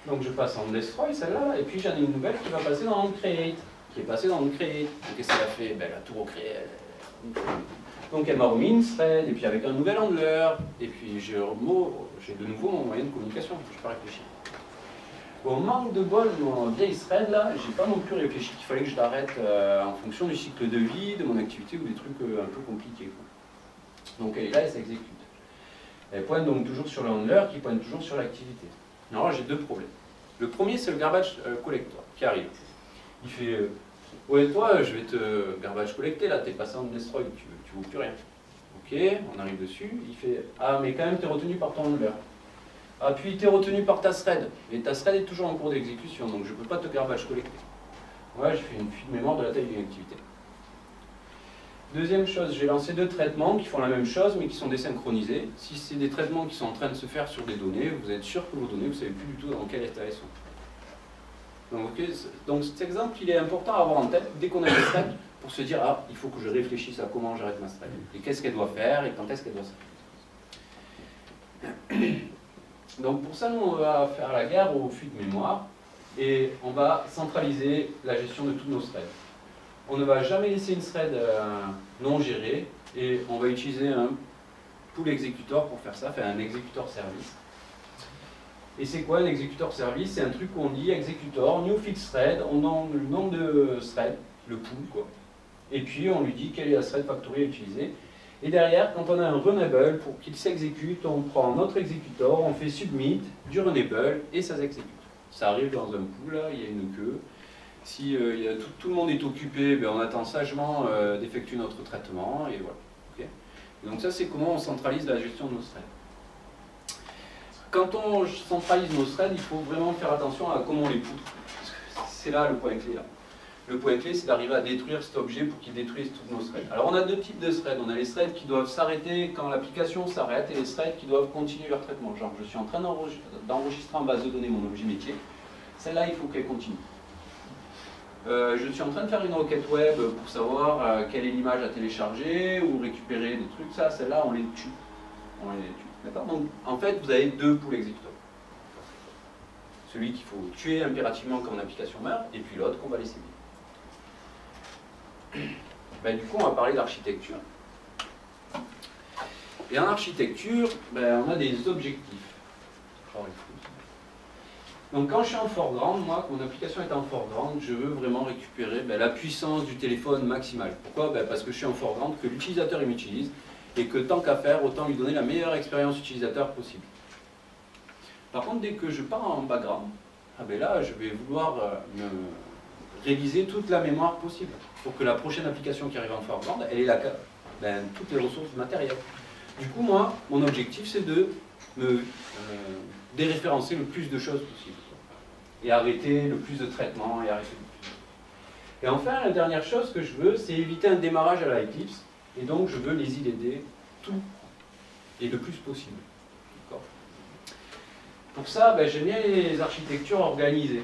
Donc je passe en destroy celle-là, et puis j'en ai une nouvelle qui va passer dans onCreate, qui est passée dans onCreate. Donc qu'est-ce qu'elle a fait? Elle a tout recréé. Donc elle m'a remis une thread, et puis avec un nouvel handler, et puis j'ai de nouveau mon moyen de communication, je peux pas réfléchir. Bon, manque de bol, mon vieil thread là, j'ai pas non plus réfléchi qu'il fallait que je l'arrête en fonction du cycle de vie, de mon activité ou des trucs un peu compliqués, quoi. Donc elle est là et ça exécute. Elle pointe donc toujours sur le handler qui pointe toujours sur l'activité. Alors là j'ai deux problèmes. Le premier c'est le garbage collector qui arrive. Il fait ouais toi je vais te garbage collecter là, t'es passé en destroy, tu vaux plus rien. Ok, on arrive dessus, il fait ah mais quand même t'es retenu par ton handler. Ah puis t'es retenu par ta thread, et ta thread est toujours en cours d'exécution, donc je ne peux pas te garbage collecter. Ouais, j'ai fait une fuite de mémoire de la taille d'une activité. Deuxième chose, j'ai lancé deux traitements qui font la même chose mais qui sont désynchronisés. Si c'est des traitements qui sont en train de se faire sur des données, vous êtes sûr que vos données, vous ne savez plus du tout dans quel état elles sont. Donc, okay, donc cet exemple, il est important à avoir en tête dès qu'on a une thread pour se dire ah, il faut que je réfléchisse à comment j'arrête ma thread, et qu'est-ce qu'elle doit faire, et quand est-ce qu'elle doit s'arrêter. Donc pour ça, nous, on va faire la guerre aux fuites de mémoire et on va centraliser la gestion de tous nos threads. On ne va jamais laisser une thread non gérée et on va utiliser un pool executor pour faire ça, faire un executor service. Et c'est quoi un executor service? C'est un truc où on dit executor, new fix thread, on donne le nom de thread, le pool quoi. Et puis on lui dit quelle est la thread factory à utiliser. Et derrière, quand on a un runable, pour qu'il s'exécute, on prend notre exécutor, on fait submit du runable et ça s'exécute. Ça arrive dans un pool, là, il y a une queue. Si tout le monde est occupé, ben, on attend sagement d'effectuer notre traitement et voilà. Okay, et donc ça, c'est comment on centralise la gestion de nos threads. Quand on centralise nos threads, il faut vraiment faire attention à comment on les poutre. C'est là le point clé. Là. Le point clé, c'est d'arriver à détruire cet objet pour qu'il détruise tous nos threads. Alors on a deux types de threads. On a les threads qui doivent s'arrêter quand l'application s'arrête et les threads qui doivent continuer leur traitement. Genre je suis en train d'enregistrer en base de données mon objet métier. Celle-là, il faut qu'elle continue. Je suis en train de faire une requête web pour savoir quelle est l'image à télécharger ou récupérer des trucs. Ça, celle-là, on les tue. On les tue. D'accord ? Donc en fait, vous avez deux pools exécuteurs. Celui qu'il faut tuer impérativement quand l'application meurt et puis l'autre qu'on va laisser vivre. Ben, du coup, on va parler d'architecture. Et en architecture, ben, on a des objectifs. Donc quand je suis en foreground, moi, quand mon application est en foreground, je veux vraiment récupérer ben, la puissance du téléphone maximale. Pourquoi? Ben, parce que je suis en foreground, que l'utilisateur il m'utilise, et que tant qu'à faire, autant lui donner la meilleure expérience utilisateur possible. Par contre, dès que je pars en background, ah ben là, je vais vouloir me réaliser toute la mémoire possible pour que la prochaine application qui arrive en foreground, elle ait toutes les ressources matérielles. Du coup, moi, mon objectif, c'est de me déréférencer le plus de choses possible. Et arrêter le plus de traitements, et arrêter le plus. Et enfin, la dernière chose que je veux, c'est éviter un démarrage à la Eclipse, et donc je veux les IDD tout, et le plus possible. Pour ça, ben, j'aime bien les architectures organisées.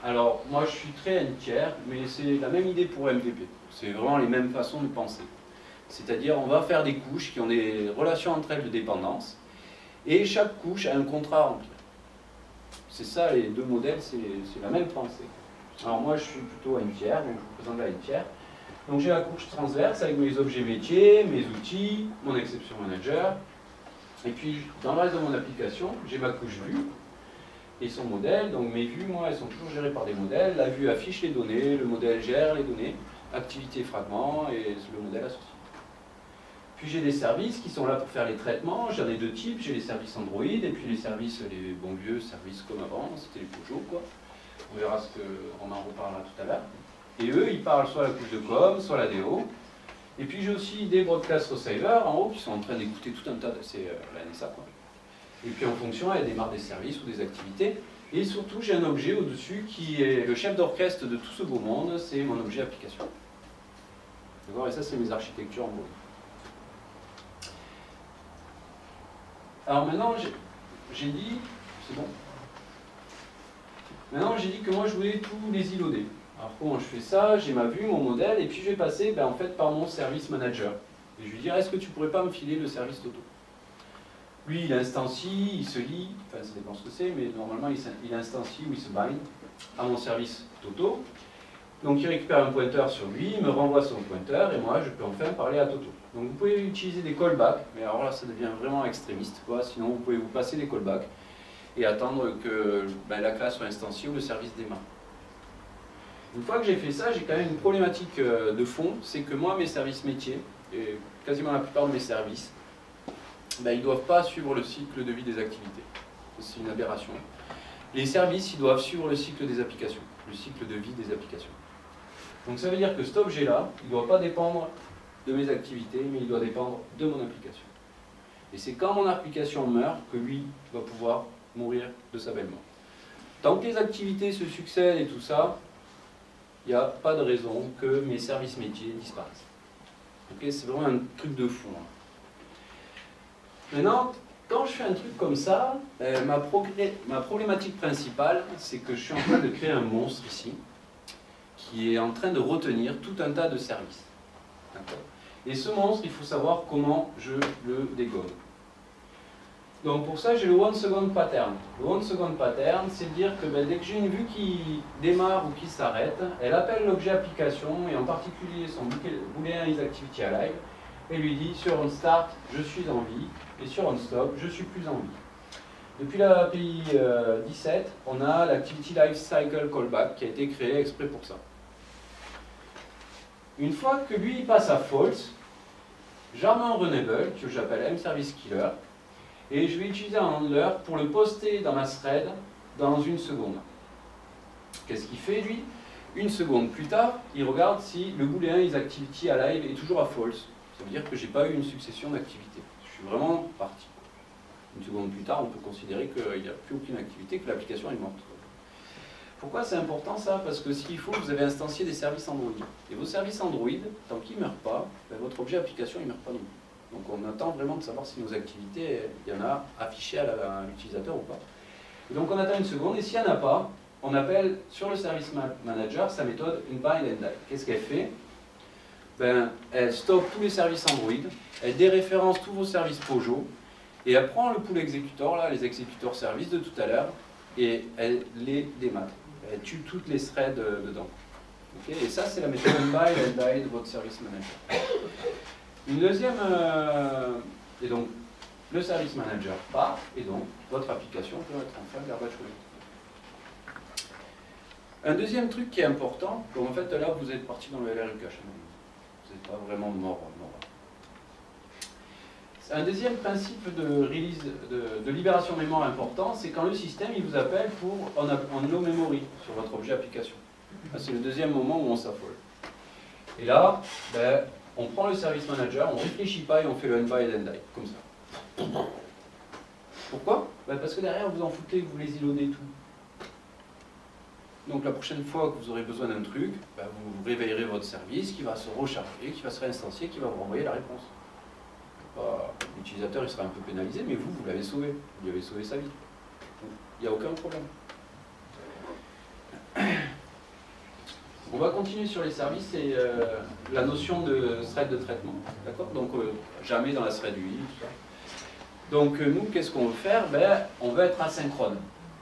Alors, moi je suis très N-tiers, mais c'est la même idée pour MPP. C'est vraiment les mêmes façons de penser. C'est-à-dire, on va faire des couches qui ont des relations entre elles de dépendance, et chaque couche a un contrat à remplir. C'est ça, les deux modèles, c'est la même pensée. Alors moi je suis plutôt N-tiers, donc je vous présente la N-tiers. Donc j'ai la couche transverse avec mes objets métiers, mes outils, mon exception manager. Et puis dans le reste de mon application, j'ai ma couche vue et son modèle. Donc mes vues, moi, elles sont toujours gérées par des modèles. La vue affiche les données, le modèle gère les données, activité fragment et le modèle associé. Puis j'ai des services qui sont là pour faire les traitements. J'en ai deux types, j'ai les services Android et puis les services, les bons vieux services comme avant, c'était les Peugeot quoi. On verra ce qu'on en reparlera tout à l'heure. Et eux, ils parlent soit la couche de com, soit la DO. Et puis j'ai aussi des broadcast receivers en haut qui sont en train d'écouter tout un tas de... C'est la NSA quoi. Et puis en fonction, elle démarre des services ou des activités. Et surtout, j'ai un objet au-dessus qui est le chef d'orchestre de tout ce beau monde, c'est mon objet application. D'accord ? Et ça, c'est mes architectures en gros. Alors maintenant, j'ai dit... C'est bon ? Maintenant, j'ai dit que moi, je voulais tous les îloter. Alors comment je fais ça? J'ai ma vue, mon modèle, et puis je vais passer en fait, par mon service manager. Et je vais dire, est-ce que tu pourrais pas me filer le service Toto? Lui, il instancie, il se lie, enfin ça dépend ce que c'est, mais normalement il instancie ou il se bind à mon service Toto. Donc il récupère un pointeur sur lui, il me renvoie son pointeur, et moi je peux enfin parler à Toto. Donc vous pouvez utiliser des callbacks, mais alors là ça devient vraiment extrémiste, quoi. Sinon vous pouvez vous passer des callbacks. et attendre que la classe soit instanciée ou le service démarre. Une fois que j'ai fait ça, j'ai quand même une problématique de fond, c'est que moi, mes services métiers, et quasiment la plupart de mes services, ils ne doivent pas suivre le cycle de vie des activités. C'est une aberration. Les services, ils doivent suivre le cycle des applications, le cycle de vie des applications. Donc ça veut dire que cet objet-là, il ne doit pas dépendre de mes activités, mais il doit dépendre de mon application. Et c'est quand mon application meurt que lui va pouvoir mourir de sa belle mort. Tant que les activités se succèdent et tout ça, il n'y a pas de raison que mes services métiers disparaissent. Okay, c'est vraiment un truc de fou. Hein. Maintenant, quand je fais un truc comme ça, ma problématique principale, c'est que je suis en train de créer un monstre ici, qui est en train de retenir tout un tas de services. Et ce monstre, il faut savoir comment je le dégomme. Donc pour ça, j'ai le one second pattern. Le one second pattern, c'est dire que dès que j'ai une vue qui démarre ou qui s'arrête, elle appelle l'objet application, et en particulier son boolean isActivityAlive, et lui dit sur onStart, je suis en vie, et sur onStop, je suis plus en vie. Depuis l'API 17, on a l'Activity Lifecycle Callback qui a été créé exprès pour ça. Une fois que lui passe à false, j'arme un runnable que j'appelle mServiceKiller, et je vais utiliser un handler pour le poster dans ma thread dans une seconde. Qu'est-ce qu'il fait lui? Une seconde plus tard, il regarde si le boolean isActivityAlive est toujours à false. Ça veut dire que je n'ai pas eu une succession d'activités. Je suis vraiment parti. Une seconde plus tard, on peut considérer qu'il n'y a plus aucune activité, que l'application est morte. Pourquoi c'est important ça? Parce que s'il faut, vous avez instancié des services Android. Et vos services Android, tant qu'ils ne meurent pas, votre objet application ne meurt pas non plus. Donc on attend vraiment de savoir si nos activités, il y en a affichées à l'utilisateur ou pas. Et donc on attend une seconde, et s'il n'y en a pas, on appelle sur le service manager sa méthode unbindAndDie. Qu'est-ce qu'elle fait? Elle stoppe tous les services Android, elle déréférence tous vos services POJO, et elle prend le pool exécuteur, là, les exécuteurs services de tout à l'heure, et elle les démate. Elle tue toutes les threads dedans. Okay, et ça, c'est la méthode unbindAndDie de votre service manager. Une deuxième, et donc le service manager part, et donc votre application peut être enfin garbage collected. Un deuxième truc qui est important, donc en fait là vous êtes parti dans le LRU cache, vous n'êtes pas vraiment mort. Un deuxième principe de release, de libération mémoire important, c'est quand le système il vous appelle pour en low memory sur votre objet application. C'est le deuxième moment où on s'affole. Et là, on prend le service manager, on ne réfléchit pas et on fait le unbindAndDie, comme ça. Pourquoi? Parce que derrière vous en foutez, vous les loadez tout. Donc la prochaine fois que vous aurez besoin d'un truc, vous réveillerez votre service qui va se recharger, qui va se réinstancier, qui va vous renvoyer la réponse. L'utilisateur il sera un peu pénalisé, mais vous l'avez sauvé. Vous lui avez sauvé sa vie. Donc, il n'y a aucun problème. On va continuer sur les services et la notion de thread de traitement. D'accord? Donc jamais dans la thread UI, tout ça. Donc nous, qu'est-ce qu'on veut faire? On veut être asynchrone.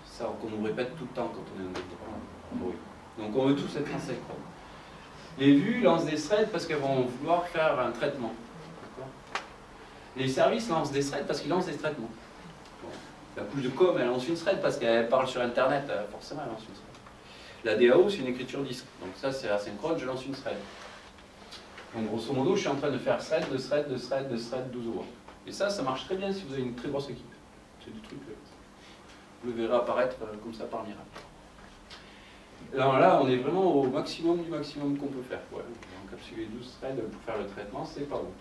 Ça qu'on nous répète tout le temps quand on est en développement. Donc on veut tous être asynchrone. Les vues lancent des threads parce qu'elles vont vouloir faire un traitement. Les services lancent des threads parce qu'ils lancent des traitements. La couche de com, elle lance une thread parce qu'elle parle sur Internet, forcément elle lance une thread. La DAO, c'est une écriture disque. Donc ça, c'est asynchrone, je lance une thread. Donc grosso modo, je suis en train de faire thread, de thread, de thread, de thread, 12 heures. Et ça marche très bien si vous avez une très grosse équipe. C'est du truc, vous le verrez apparaître comme ça par miracle. Alors là, on est vraiment au maximum du maximum qu'on peut faire. Ouais, encapsuler 12 threads pour faire le traitement, c'est pas bon.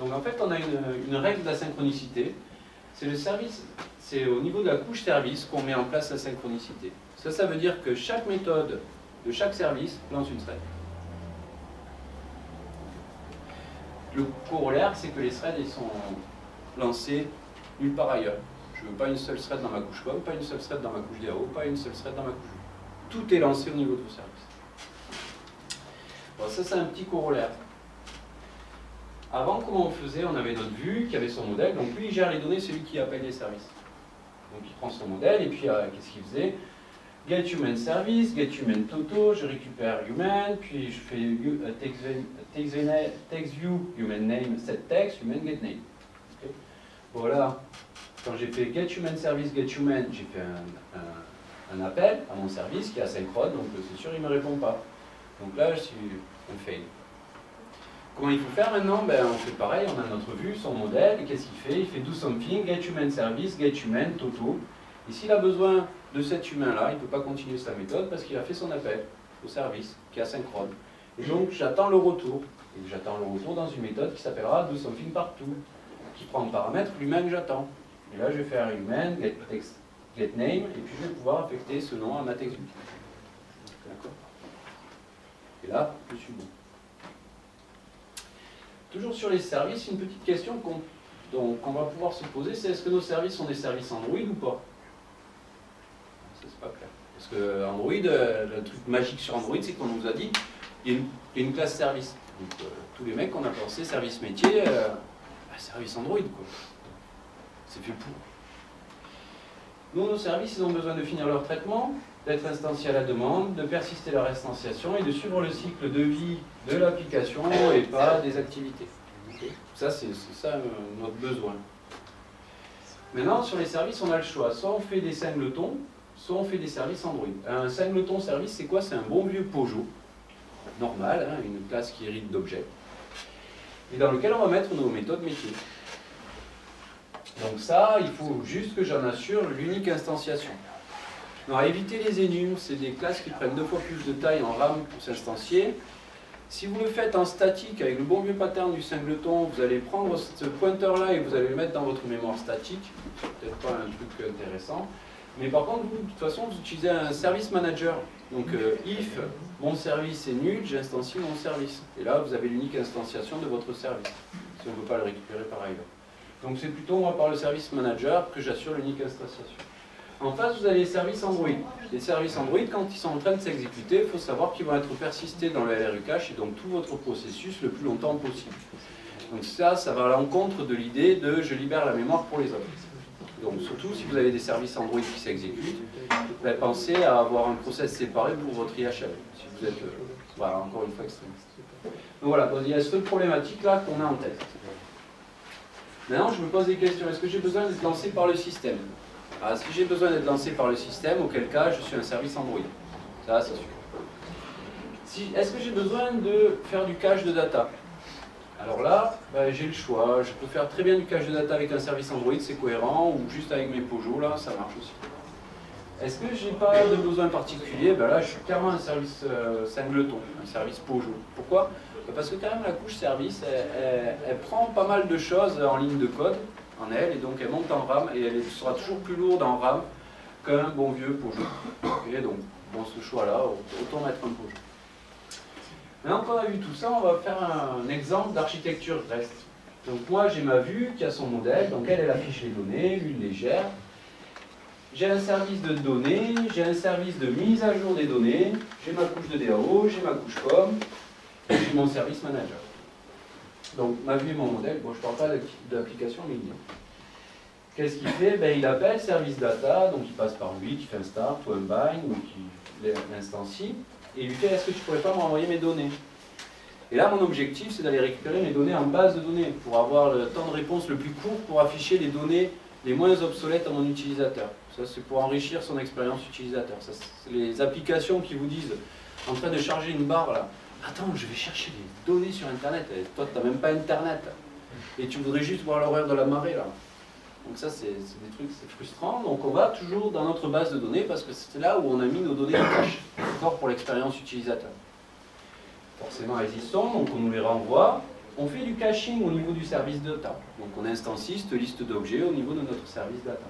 Donc en fait, on a une règle d'asynchronicité. C'est le service, c'est au niveau de la couche service qu'on met en place la synchronicité. Ça veut dire que chaque méthode de chaque service lance une thread. Le corollaire, c'est que les threads ils sont lancés nulle part ailleurs. Je ne veux pas une seule thread dans ma couche com, pas une seule thread dans ma couche DAO, pas une seule thread dans ma couche. Tout est lancé au niveau de vos services. Bon, ça, c'est un petit corollaire. Avant, comment on faisait? On avait notre vue qui avait son modèle. Donc lui, il gère les données, c'est lui qui appelle les services. Donc il prend son modèle et puis qu'est-ce qu'il faisait? Get human service, get human toto, je récupère human, puis je fais text view human name, set text, human get name. Okay. Voilà Quand j'ai fait getHumanService, getHuman, j'ai fait un appel à mon service qui est asynchrone, donc c'est sûr il ne me répond pas. Donc là, je suis on fail. Comment il faut faire maintenant? Ben, on fait pareil, on a notre vue, son modèle, et qu'est-ce qu'il fait? Il fait do something, getHumanService, getHuman, Toto. Et s'il a besoin de cet humain-là, il ne peut pas continuer sa méthode parce qu'il a fait son appel au service, qui est asynchrone. Et donc j'attends le retour. Et j'attends le retour dans une méthode qui s'appellera do something partout, qui prend en paramètre l'humain que j'attends. Et là, je vais faire human, getName, et puis je vais pouvoir affecter ce nom à ma texte. D'accord? Et là, je suis bon. Toujours sur les services, une petite question qu'on va pouvoir se poser, c'est est-ce que nos services sont des services Android ou pas? Ça, c'est pas clair. Parce que Android, le truc magique sur Android, c'est qu'on nous a dit il y a une classe service. Donc tous les mecs qu'on a pensé service métier, service Android, quoi. C'est fait pour. Nous, nos services, ils ont besoin de finir leur traitement, d'être instanciés à la demande, de persister leur instanciation et de suivre le cycle de vie de l'application et pas des activités. Okay. Ça, c'est ça notre besoin. Maintenant, sur les services, on a le choix. Soit on fait des singletons, soit on fait des services Android. Un singleton service, c'est quoi? C'est un bon vieux Pojo, normal, hein, une classe qui hérite d'objets, et dans lequel on va mettre nos méthodes métiers. Donc ça, il faut juste que j'en assure l'unique instantiation. Alors, à éviter les enums, c'est des classes qui prennent 2 fois plus de taille en RAM pour s'instancier. Si vous le faites en statique avec le bon vieux pattern du singleton, vous allez prendre ce pointeur-là et vous allez le mettre dans votre mémoire statique. C'est peut-être pas un truc intéressant. Mais par contre, vous, de toute façon, vous utilisez un service manager. Donc, if mon service est nul, j'instancie mon service. Et là, vous avez l'unique instantiation de votre service, si on ne veut pas le récupérer par ailleurs. Donc, c'est plutôt, moi, par le service manager que j'assure l'unique instantiation. En face, vous avez les services Android. Les services Android, quand ils sont en train de s'exécuter, il faut savoir qu'ils vont être persistés dans le LRU cache et donc tout votre processus le plus longtemps possible. Donc ça va à l'encontre de l'idée de je libère la mémoire pour les autres. Donc surtout si vous avez des services Android qui s'exécutent, pensez à avoir un process séparé pour votre IHL. Si vous êtes, voilà, encore une fois extrémiste. Donc voilà, il y a cette problématique-là qu'on a en tête. Maintenant, je me pose des questions. Est-ce que j'ai besoin d'être lancé par le système? Alors, si j'ai besoin d'être lancé par le système, auquel cas je suis un service Android. Ça, c'est sûr. Est-ce que j'ai besoin de faire du cache de data? Alors là, j'ai le choix. Je peux faire très bien du cache de data avec un service Android, c'est cohérent, ou juste avec mes Pojo, là, ça marche aussi. Est-ce que j'ai pas de besoin particulier? Là, je suis carrément un service singleton, un service Pojo. Pourquoi? Parce que quand même la couche service, elle prend pas mal de choses en ligne de code, en elle, et donc elle monte en RAM, et elle sera toujours plus lourde en RAM qu'un bon vieux Pojo. Et donc, dans ce choix-là, autant mettre un Pojo. Maintenant qu'on a vu tout ça, on va faire un exemple d'architecture REST. Donc moi, j'ai ma vue qui a son modèle, donc elle affiche les données, lui les gère. J'ai un service de données, j'ai un service de mise à jour des données, j'ai ma couche de DAO, j'ai ma couche com, et j'ai mon service manager. Donc ma vue et mon modèle, bon je ne parle pas d'application, mais il y a. Qu'est-ce qu'il fait? Il appelle service data, donc il passe par lui, qui fait un start ou un bind, ou qui l'instancie, et il lui fait est-ce que tu pourrais pas m'envoyer mes données? Et là mon objectif c'est d'aller récupérer mes données en base de données, pour avoir le temps de réponse le plus court pour afficher les données les moins obsolètes à mon utilisateur. Ça c'est pour enrichir son expérience utilisateur. C'est les applications qui vous disent, en train de charger une barre là, attends, je vais chercher les données sur Internet. Et toi, tu n'as même pas Internet. Et tu voudrais juste voir l'horaire de la marée, là. Donc ça, c'est des trucs, c'est frustrant. Donc on va toujours dans notre base de données, parce que c'est là où on a mis nos données de cache. Encore pour l'expérience utilisateur. Forcément, elles y sont, donc on nous les renvoie. On fait du caching au niveau du service data. Donc on instancie cette liste d'objets au niveau de notre service data.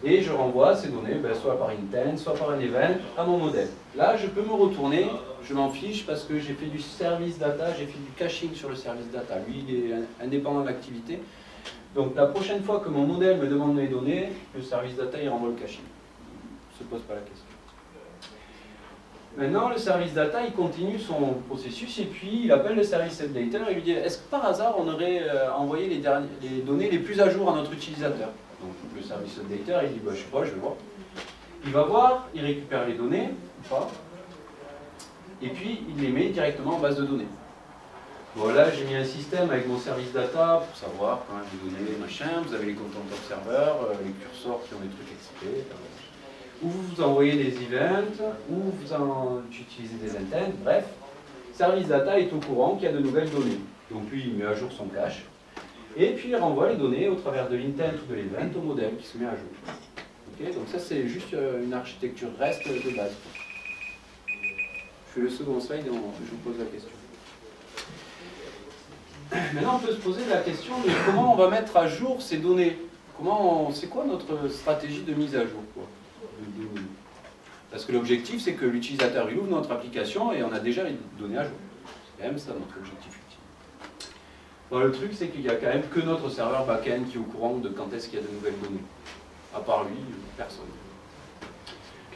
Et je renvoie ces données, soit par intent, soit par un event, à mon modèle. Là, je peux me retourner, je m'en fiche parce que j'ai fait du service data, j'ai fait du caching sur le service data. Lui, il est indépendant de l'activité. Donc la prochaine fois que mon modèle me demande mes données, le service data, il renvoie le caching. Il ne se pose pas la question. Maintenant, le service data, il continue son processus et puis il appelle le service updater et lui dit est-ce que par hasard, on aurait envoyé les données les plus à jour à notre utilisateur? Donc le service updater, il dit je sais pas, je vais voir. Il va voir, il récupère les données, ou pas, et puis il les met directement en base de données. Voilà, j'ai mis un système avec mon service data pour savoir quand même les données, machin. Vous avez les content observers, les curseurs qui ont des trucs exprès. Où vous envoyez des events, où vous utilisez des intents, bref. Service data est au courant qu'il y a de nouvelles données. Donc lui, il met à jour son cache. Et puis il renvoie les données au travers de l'intent ou de l'event au modèle qui se met à jour. Okay, donc ça, c'est juste une architecture REST de base. Je fais le second slide et je vous pose la question. Maintenant, on peut se poser la question de comment on va mettre à jour ces données. C'est quoi notre stratégie de mise à jour, quoi, parce que l'objectif, c'est que l'utilisateur ouvre notre application et on a déjà les données à jour. C'est quand même ça notre objectif ultime. Bon, le truc, c'est qu'il n'y a quand même que notre serveur back-end qui est au courant de quand est-ce qu'il y a de nouvelles données. À part lui, personne.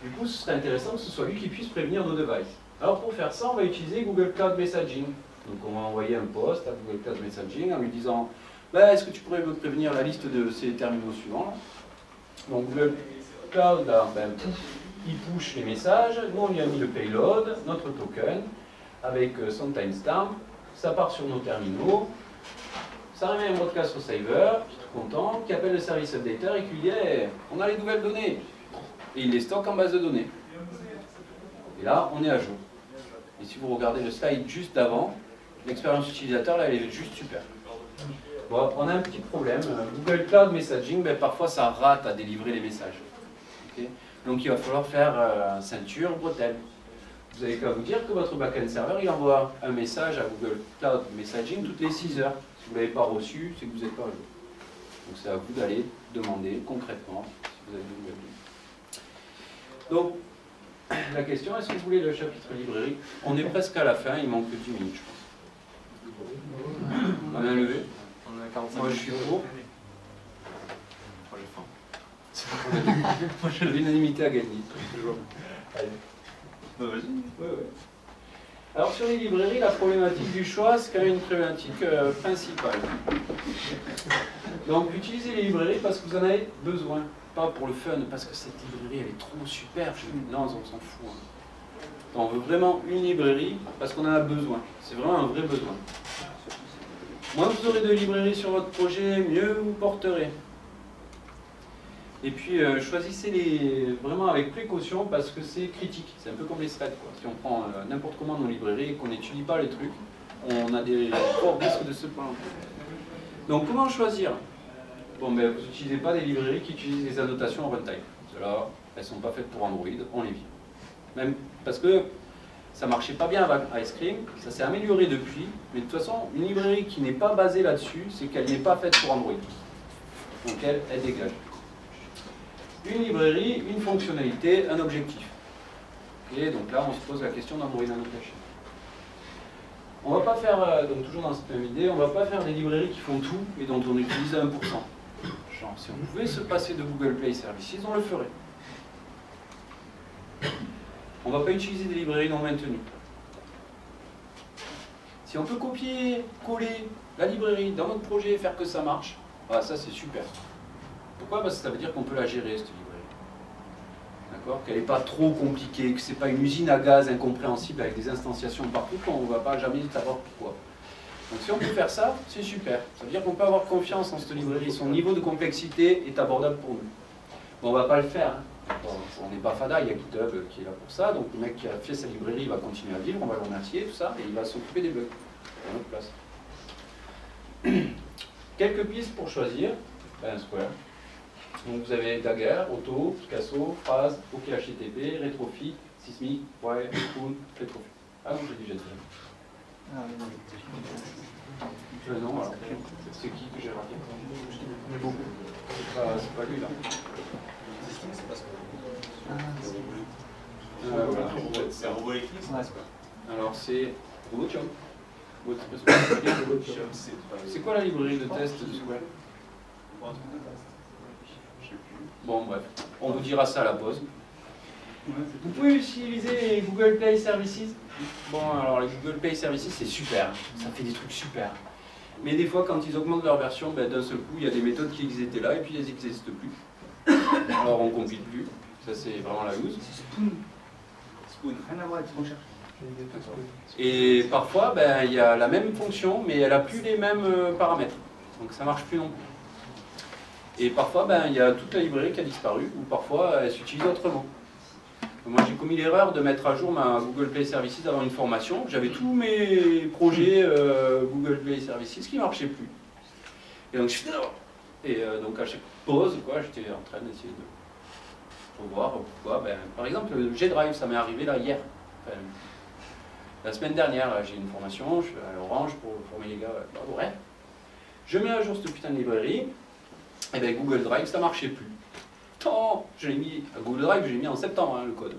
Du coup, ce serait intéressant que ce soit lui qui puisse prévenir nos devices. Alors pour faire ça, on va utiliser Google Cloud Messaging. Donc on va envoyer un post à Google Cloud Messaging en lui disant est-ce que tu pourrais me prévenir la liste de ces terminaux suivants? Donc Google Cloud, là, il push les messages. Nous, on lui a mis le payload, notre token, avec son timestamp. Ça part sur nos terminaux. Ça remet un broadcast au saver, qui est tout content, qui appelle le service updater et qui lui dit on a les nouvelles données. Et il les stocke en base de données. Et là, on est à jour. Et si vous regardez le slide juste d'avant, l'expérience utilisateur, là, elle est juste super. Bon, on a un petit problème. Google Cloud Messaging, parfois, ça rate à délivrer les messages. Okay, donc, il va falloir faire ceinture, bretelle. Vous avez qu'à vous dire que votre backend serveur, il envoie un message à Google Cloud Messaging toutes les 6 heures. Si vous ne l'avez pas reçu, c'est que vous n'êtes pas à jour. Donc, c'est à vous d'aller demander concrètement si vous avez de nouvelles données. Donc, la question, est-ce que vous voulez le chapitre librairie? On est presque à la fin, il manque 10 minutes, je pense. On a un levé? On a 45 Moi, je suis pour. L'unanimité a gagné. Allez. Bah, vas-y. Ouais. Alors, sur les librairies, la problématique du choix, c'est quand même une problématique principale. Donc, utilisez les librairies parce que vous en avez besoin. Pas pour le fun, parce que cette librairie, elle est trop super. Non, on s'en fout. On veut vraiment une librairie parce qu'on en a besoin. C'est vraiment un vrai besoin. Moins vous aurez de librairies sur votre projet, mieux vous porterez. Et puis, choisissez-les vraiment avec précaution parce que c'est critique. C'est un peu comme les threads, quoi. Si on prend n'importe comment nos librairies et qu'on n'étudie pas les trucs, on a des forts risques de se planter. Donc, comment choisir? Bon, vous n'utilisez pas des librairies qui utilisent des annotations en runtime. Celles-là, elles ne sont pas faites pour Android, on les vit. Même parce que ça ne marchait pas bien avec Ice Cream, ça s'est amélioré depuis, mais de toute façon, une librairie qui n'est pas basée là-dessus, c'est qu'elle n'est pas faite pour Android. Donc elle dégage. Une librairie, une fonctionnalité, un objectif. Et donc là, on se pose la question d'Android Annotation. On ne va pas faire, donc toujours dans cette même idée, on ne va pas faire des librairies qui font tout et dont on utilise 1%. Genre, si on pouvait se passer de Google Play Services, on le ferait. On ne va pas utiliser des librairies non maintenues. Si on peut copier, coller la librairie dans notre projet et faire que ça marche, ça c'est super. Pourquoi? Parce que ça veut dire qu'on peut la gérer, cette librairie. D'accord? Qu'elle n'est pas trop compliquée, que ce n'est pas une usine à gaz incompréhensible avec des instantiations partout, qu'on ne va pas jamais savoir pourquoi. Donc si on peut faire ça, c'est super. Ça veut dire qu'on peut avoir confiance en cette librairie. Son niveau de complexité est abordable pour nous. Bon, on ne va pas le faire. Hein. Bon, on n'est pas fada, il y a GitHub qui est là pour ça. Donc le mec qui a fait sa librairie, il va continuer à vivre, on va le remercier, tout ça, et il va s'occuper des bugs à notre place. Quelques pistes pour choisir. Un square. Donc vous avez Dagger, Auto, Picasso, Phrase, OK HTTP, Retrofit, Sysmic, Wire, Spoon, Retrofit. Ah non, j'ai déjà dit. Non, alors, c'est qui que j'ai raté? Beaucoup. C'est pas lui là. Voilà. C'est un robot électrique? Alors c'est Robotium. C'est quoi la librairie de test de Square? Bon bref, on vous dira ça à la pause. Vous pouvez utiliser les Google Play Services. Bon, alors les Google Play Services, c'est super, ça fait des trucs super. Mais des fois, quand ils augmentent leur version, d'un seul coup, il y a des méthodes qui étaient là et puis elles n'existent plus. Alors on ne compile plus, ça c'est vraiment la loose. Spoon, rien à voir avec ce qu'on cherche. Et parfois, ben, il y a la même fonction, mais elle n'a plus les mêmes paramètres. Donc ça ne marche plus non plus. Et parfois, ben, il y a toute la librairie qui a disparu, ou parfois elle s'utilise autrement. Moi, j'ai commis l'erreur de mettre à jour ma Google Play Services avant une formation. J'avais tous mes projets Google Play Services qui ne marchaient plus. Et donc, je fais non. Et donc, à chaque pause, j'étais en train d'essayer de voir pourquoi. Ben, par exemple, le G-Drive, ça m'est arrivé là hier. Enfin, la semaine dernière, j'ai une formation, je suis à Orange pour former les gars. Bref. Je mets à jour cette putain de librairie. Et bien, Google Drive, ça ne marchait plus. Je l'ai mis à Google Drive, je l'ai mis en septembre, hein, le code.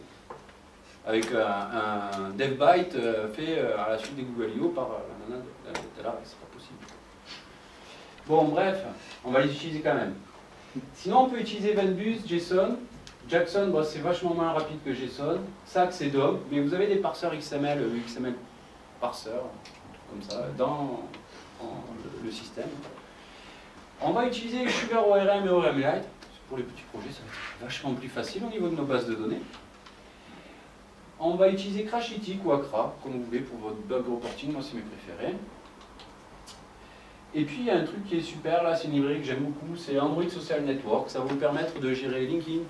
Avec un dev byte fait à la suite des Google I.O. par la nana de là, c'est pas possible. Bon, bref, on va les utiliser quand même. Sinon, on peut utiliser Venbus, JSON. Jackson, bon, c'est vachement moins rapide que JSON. SAC, c'est DOM, mais vous avez des parseurs XML, XML parseurs, comme ça, dans le système. On va utiliser Sugar ORM et ORMLite. Pour les petits projets, ça va être vachement plus facile au niveau de nos bases de données. On va utiliser Crashlytic ou Accra, comme vous voulez, pour votre bug reporting. Moi, c'est mes préférés. Et puis, il y a un truc qui est super, là, c'est une librairie que j'aime beaucoup, c'est Android Social Network. Ça va vous permettre de gérer LinkedIn,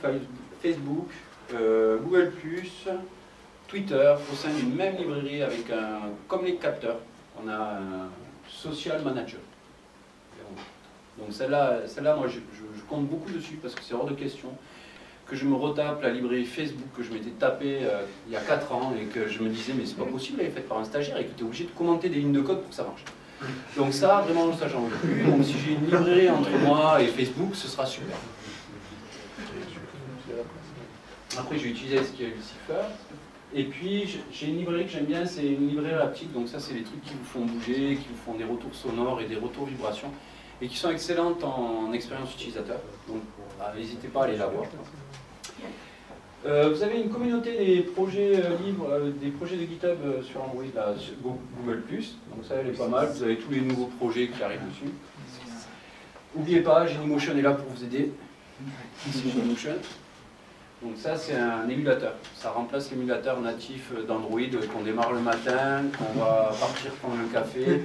Facebook, Google+, Twitter, au sein d'une même librairie avec comme les capteurs, on a un Social Manager. Donc celle-là, moi, je compte beaucoup dessus parce que c'est hors de question que je me retape la librairie Facebook que je m'étais tapée il y a 4 ans et que je me disais mais c'est pas possible, elle est faite par un stagiaire et que tu es obligé de commenter des lignes de code pour que ça marche. Donc ça, vraiment, ça j'en veux plus. Donc si j'ai une librairie entre moi et Facebook, ce sera super. Après, j'ai utilisé SQL Cipher. Et puis, j'ai une librairie que j'aime bien, c'est une librairie haptique. Donc ça, c'est les trucs qui vous font bouger, qui vous font des retours sonores et des retours vibrations. Et qui sont excellentes en expérience utilisateur. Donc, n'hésitez pas à aller la voir. Vous avez une communauté des projets libres, des projets de GitHub sur Android, là, sur Google+. Donc ça, elle est pas mal. Vous avez tous les nouveaux projets qui arrivent dessus. N'oubliez pas, Genymotion est là pour vous aider. Ici, Genymotion. Donc ça, c'est un émulateur. Ça remplace l'émulateur natif d'Android qu'on démarre le matin, qu'on va partir prendre un café,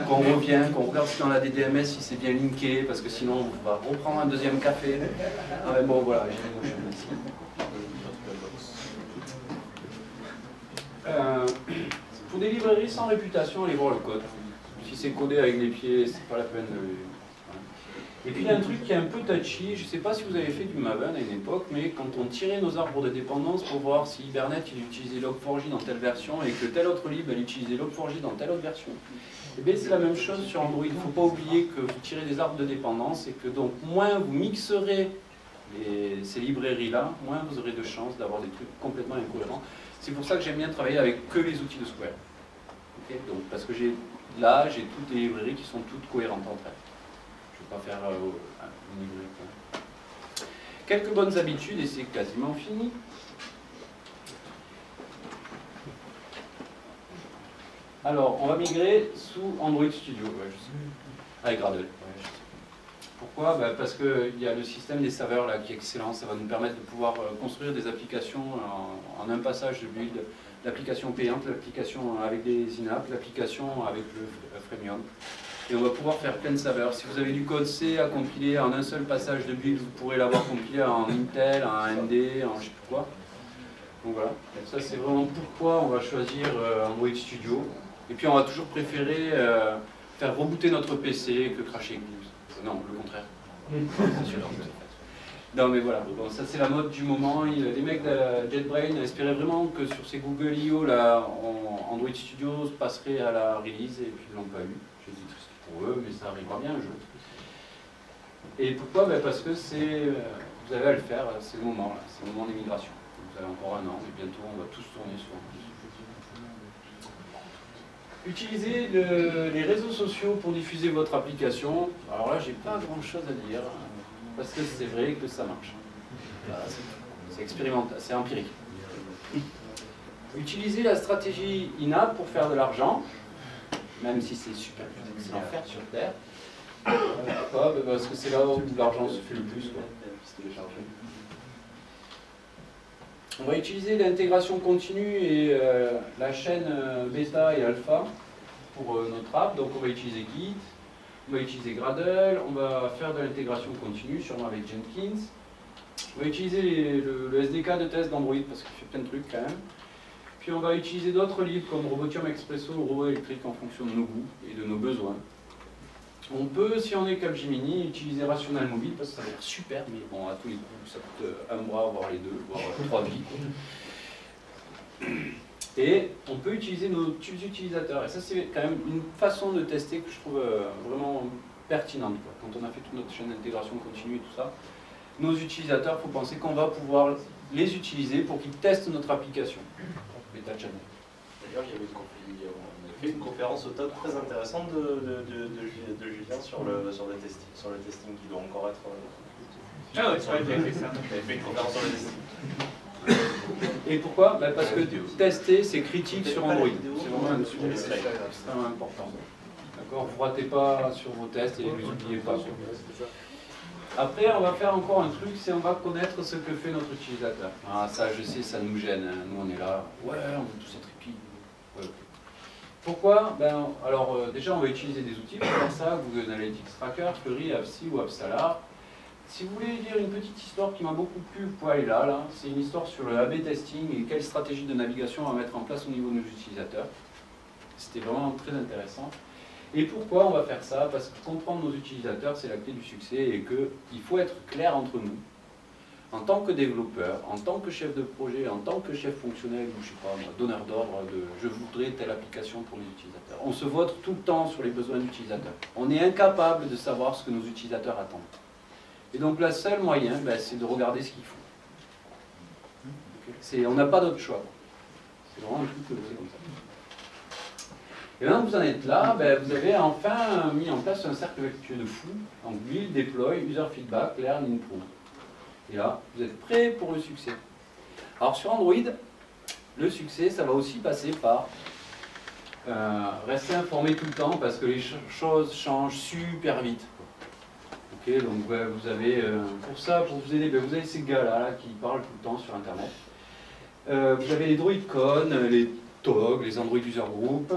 qu'on revient, qu'on regarde dans la DDMS si c'est bien linké, parce que sinon on va reprendre un deuxième café. Ah ben bon, voilà, Genymotion ici. Pour des librairies sans réputation, allez voir le code. Si c'est codé avec les pieds, c'est pas la peine de... Et puis il y a un truc qui est un peu touchy, je ne sais pas si vous avez fait du Maven à une époque, mais quand on tirait nos arbres de dépendance pour voir si Hibernate il utilisait Log4j dans telle version et que tel autre lib elle utilisait Log4j dans telle autre version, et bien c'est la même chose sur Android. Il ne faut pas oublier que vous tirez des arbres de dépendance et que donc moins vous mixerez ces librairies-là, moins vous aurez de chances d'avoir des trucs complètement incohérents. C'est pour ça que j'aime bien travailler avec que les outils de Square. Okay, donc, parce que j'ai toutes les librairies qui sont toutes cohérentes entre elles. Je ne vais pas faire une librairie. Quelques bonnes habitudes et c'est quasiment fini. Alors, on va migrer sous Android Studio, avec Gradle. Pourquoi? Parce qu'il y a le système des serveurs là, qui est excellent, ça va nous permettre de pouvoir construire des applications en un passage de build, l'application payante, l'application avec des in-app, l'application avec le freemium. Et on va pouvoir faire plein de serveurs. Si vous avez du code C à compiler en un seul passage de build, vous pourrez l'avoir compilé en Intel, en AMD, en je sais plus quoi. Donc voilà, donc ça c'est vraiment pourquoi on va choisir Android Studio. Et puis on va toujours préférer faire rebooter notre PC que cracher Eclipse. Non, le contraire. C'est sûr. Non mais voilà, bon, ça c'est la mode du moment. Les mecs de JetBrains espéraient vraiment que sur ces Google I.O. là, Android Studio passerait à la release et puis ils ne l'ont pas eu. J'ai dit triste pour eux, mais ça arrivera bien un jour. Et pourquoi? Parce que vous avez à le faire, c'est le moment, c'est le moment des migrations. Vous avez encore un an, et bientôt on va tous tourner sur Utilisez les réseaux sociaux pour diffuser votre application. Alors là, j'ai pas grand chose à dire, parce que c'est vrai que ça marche. C'est expérimental, c'est empirique. Utilisez la stratégie in-app pour faire de l'argent, même si c'est super excellent à faire sur Terre. Pourquoi? Parce que c'est là où l'argent se fait le plus. On va utiliser l'intégration continue et la chaîne bêta et alpha pour notre app. Donc on va utiliser Git, on va utiliser Gradle, on va faire de l'intégration continue, sûrement avec Jenkins. On va utiliser le SDK de test d'Android parce qu'il fait plein de trucs quand même. Puis on va utiliser d'autres livres comme Robotium Expresso ou Robot électrique en fonction de nos goûts et de nos besoins. On peut, si on est Capgemini, utiliser Rational Mobile parce que ça a l'air super, mais bon, à tous les coups, ça coûte un bras, voire les deux, voire 3 vies. Et on peut utiliser nos utilisateurs. Et ça, c'est quand même une façon de tester que je trouve vraiment pertinente. Quand on a fait toute notre chaîne d'intégration continue et tout ça, nos utilisateurs, il faut penser qu'on va pouvoir les utiliser pour qu'ils testent notre application. Beta channel. D'ailleurs, il y avait une conférence au top très intéressante de Julien sur le testing qui doit encore être. Ah oui, c'est vrai, il a fait ça. Il avait fait une conférence sur le testing. Et pourquoi? Parce que tester, c'est critique sur Android. C'est vraiment un sujet extrêmement important. D'accord? Vous ne ratez pas sur vos tests et ne les oubliez pas. Après, on va faire encore un truc, c'est on va connaître ce que fait notre utilisateur. Ah, ça, je sais, ça nous gêne. Hein. Nous, on est là. Ouais, on veut tous être hippies. Ouais, okay. Pourquoi? Alors, déjà, on va utiliser des outils pour faire ça. Google Analytics Tracker, Flurry, AppSee ou AppSalar. Si vous voulez lire une petite histoire qui m'a beaucoup plu, vous pouvez aller là. C'est une histoire sur le A/B testing et quelle stratégie de navigation on va mettre en place au niveau de nos utilisateurs. C'était vraiment très intéressant. Et pourquoi on va faire ça? Parce que comprendre nos utilisateurs, c'est la clé du succès et qu'il faut être clair entre nous. En tant que développeur, en tant que chef de projet, en tant que chef fonctionnel ou je sais pas, donneur d'ordre de je voudrais telle application pour les utilisateurs. On se vote tout le temps sur les besoins d'utilisateurs. On est incapable de savoir ce que nos utilisateurs attendent. Et donc le seul moyen, c'est de regarder ce qu'ils font. On n'a pas d'autre choix. C'est vraiment un truc que c'est comme ça. Et maintenant que vous en êtes là, vous avez enfin mis en place un cercle vertueux de fou. Donc build, deploy, user feedback, learn, improve. Et là, vous êtes prêts pour le succès. Alors sur Android, le succès, ça va aussi passer par rester informé tout le temps parce que les choses changent super vite. Ok, donc vous avez, pour ça, pour vous aider, vous avez ces gars-là qui parlent tout le temps sur Internet. Vous avez les DroidCon, les TOG, les Android User Group.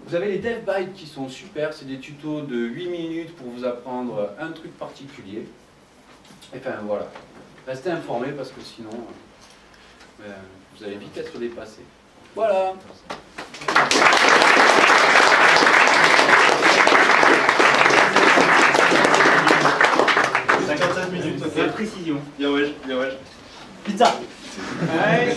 Vous avez les DevBytes qui sont super, c'est des tutos de 8 minutes pour vous apprendre un truc particulier. Enfin voilà, restez informés parce que sinon, vous allez vite être dépassé. Voilà. 57 minutes, ok. Précision. Bien ouais, bien ouais. Pizza. Ouais.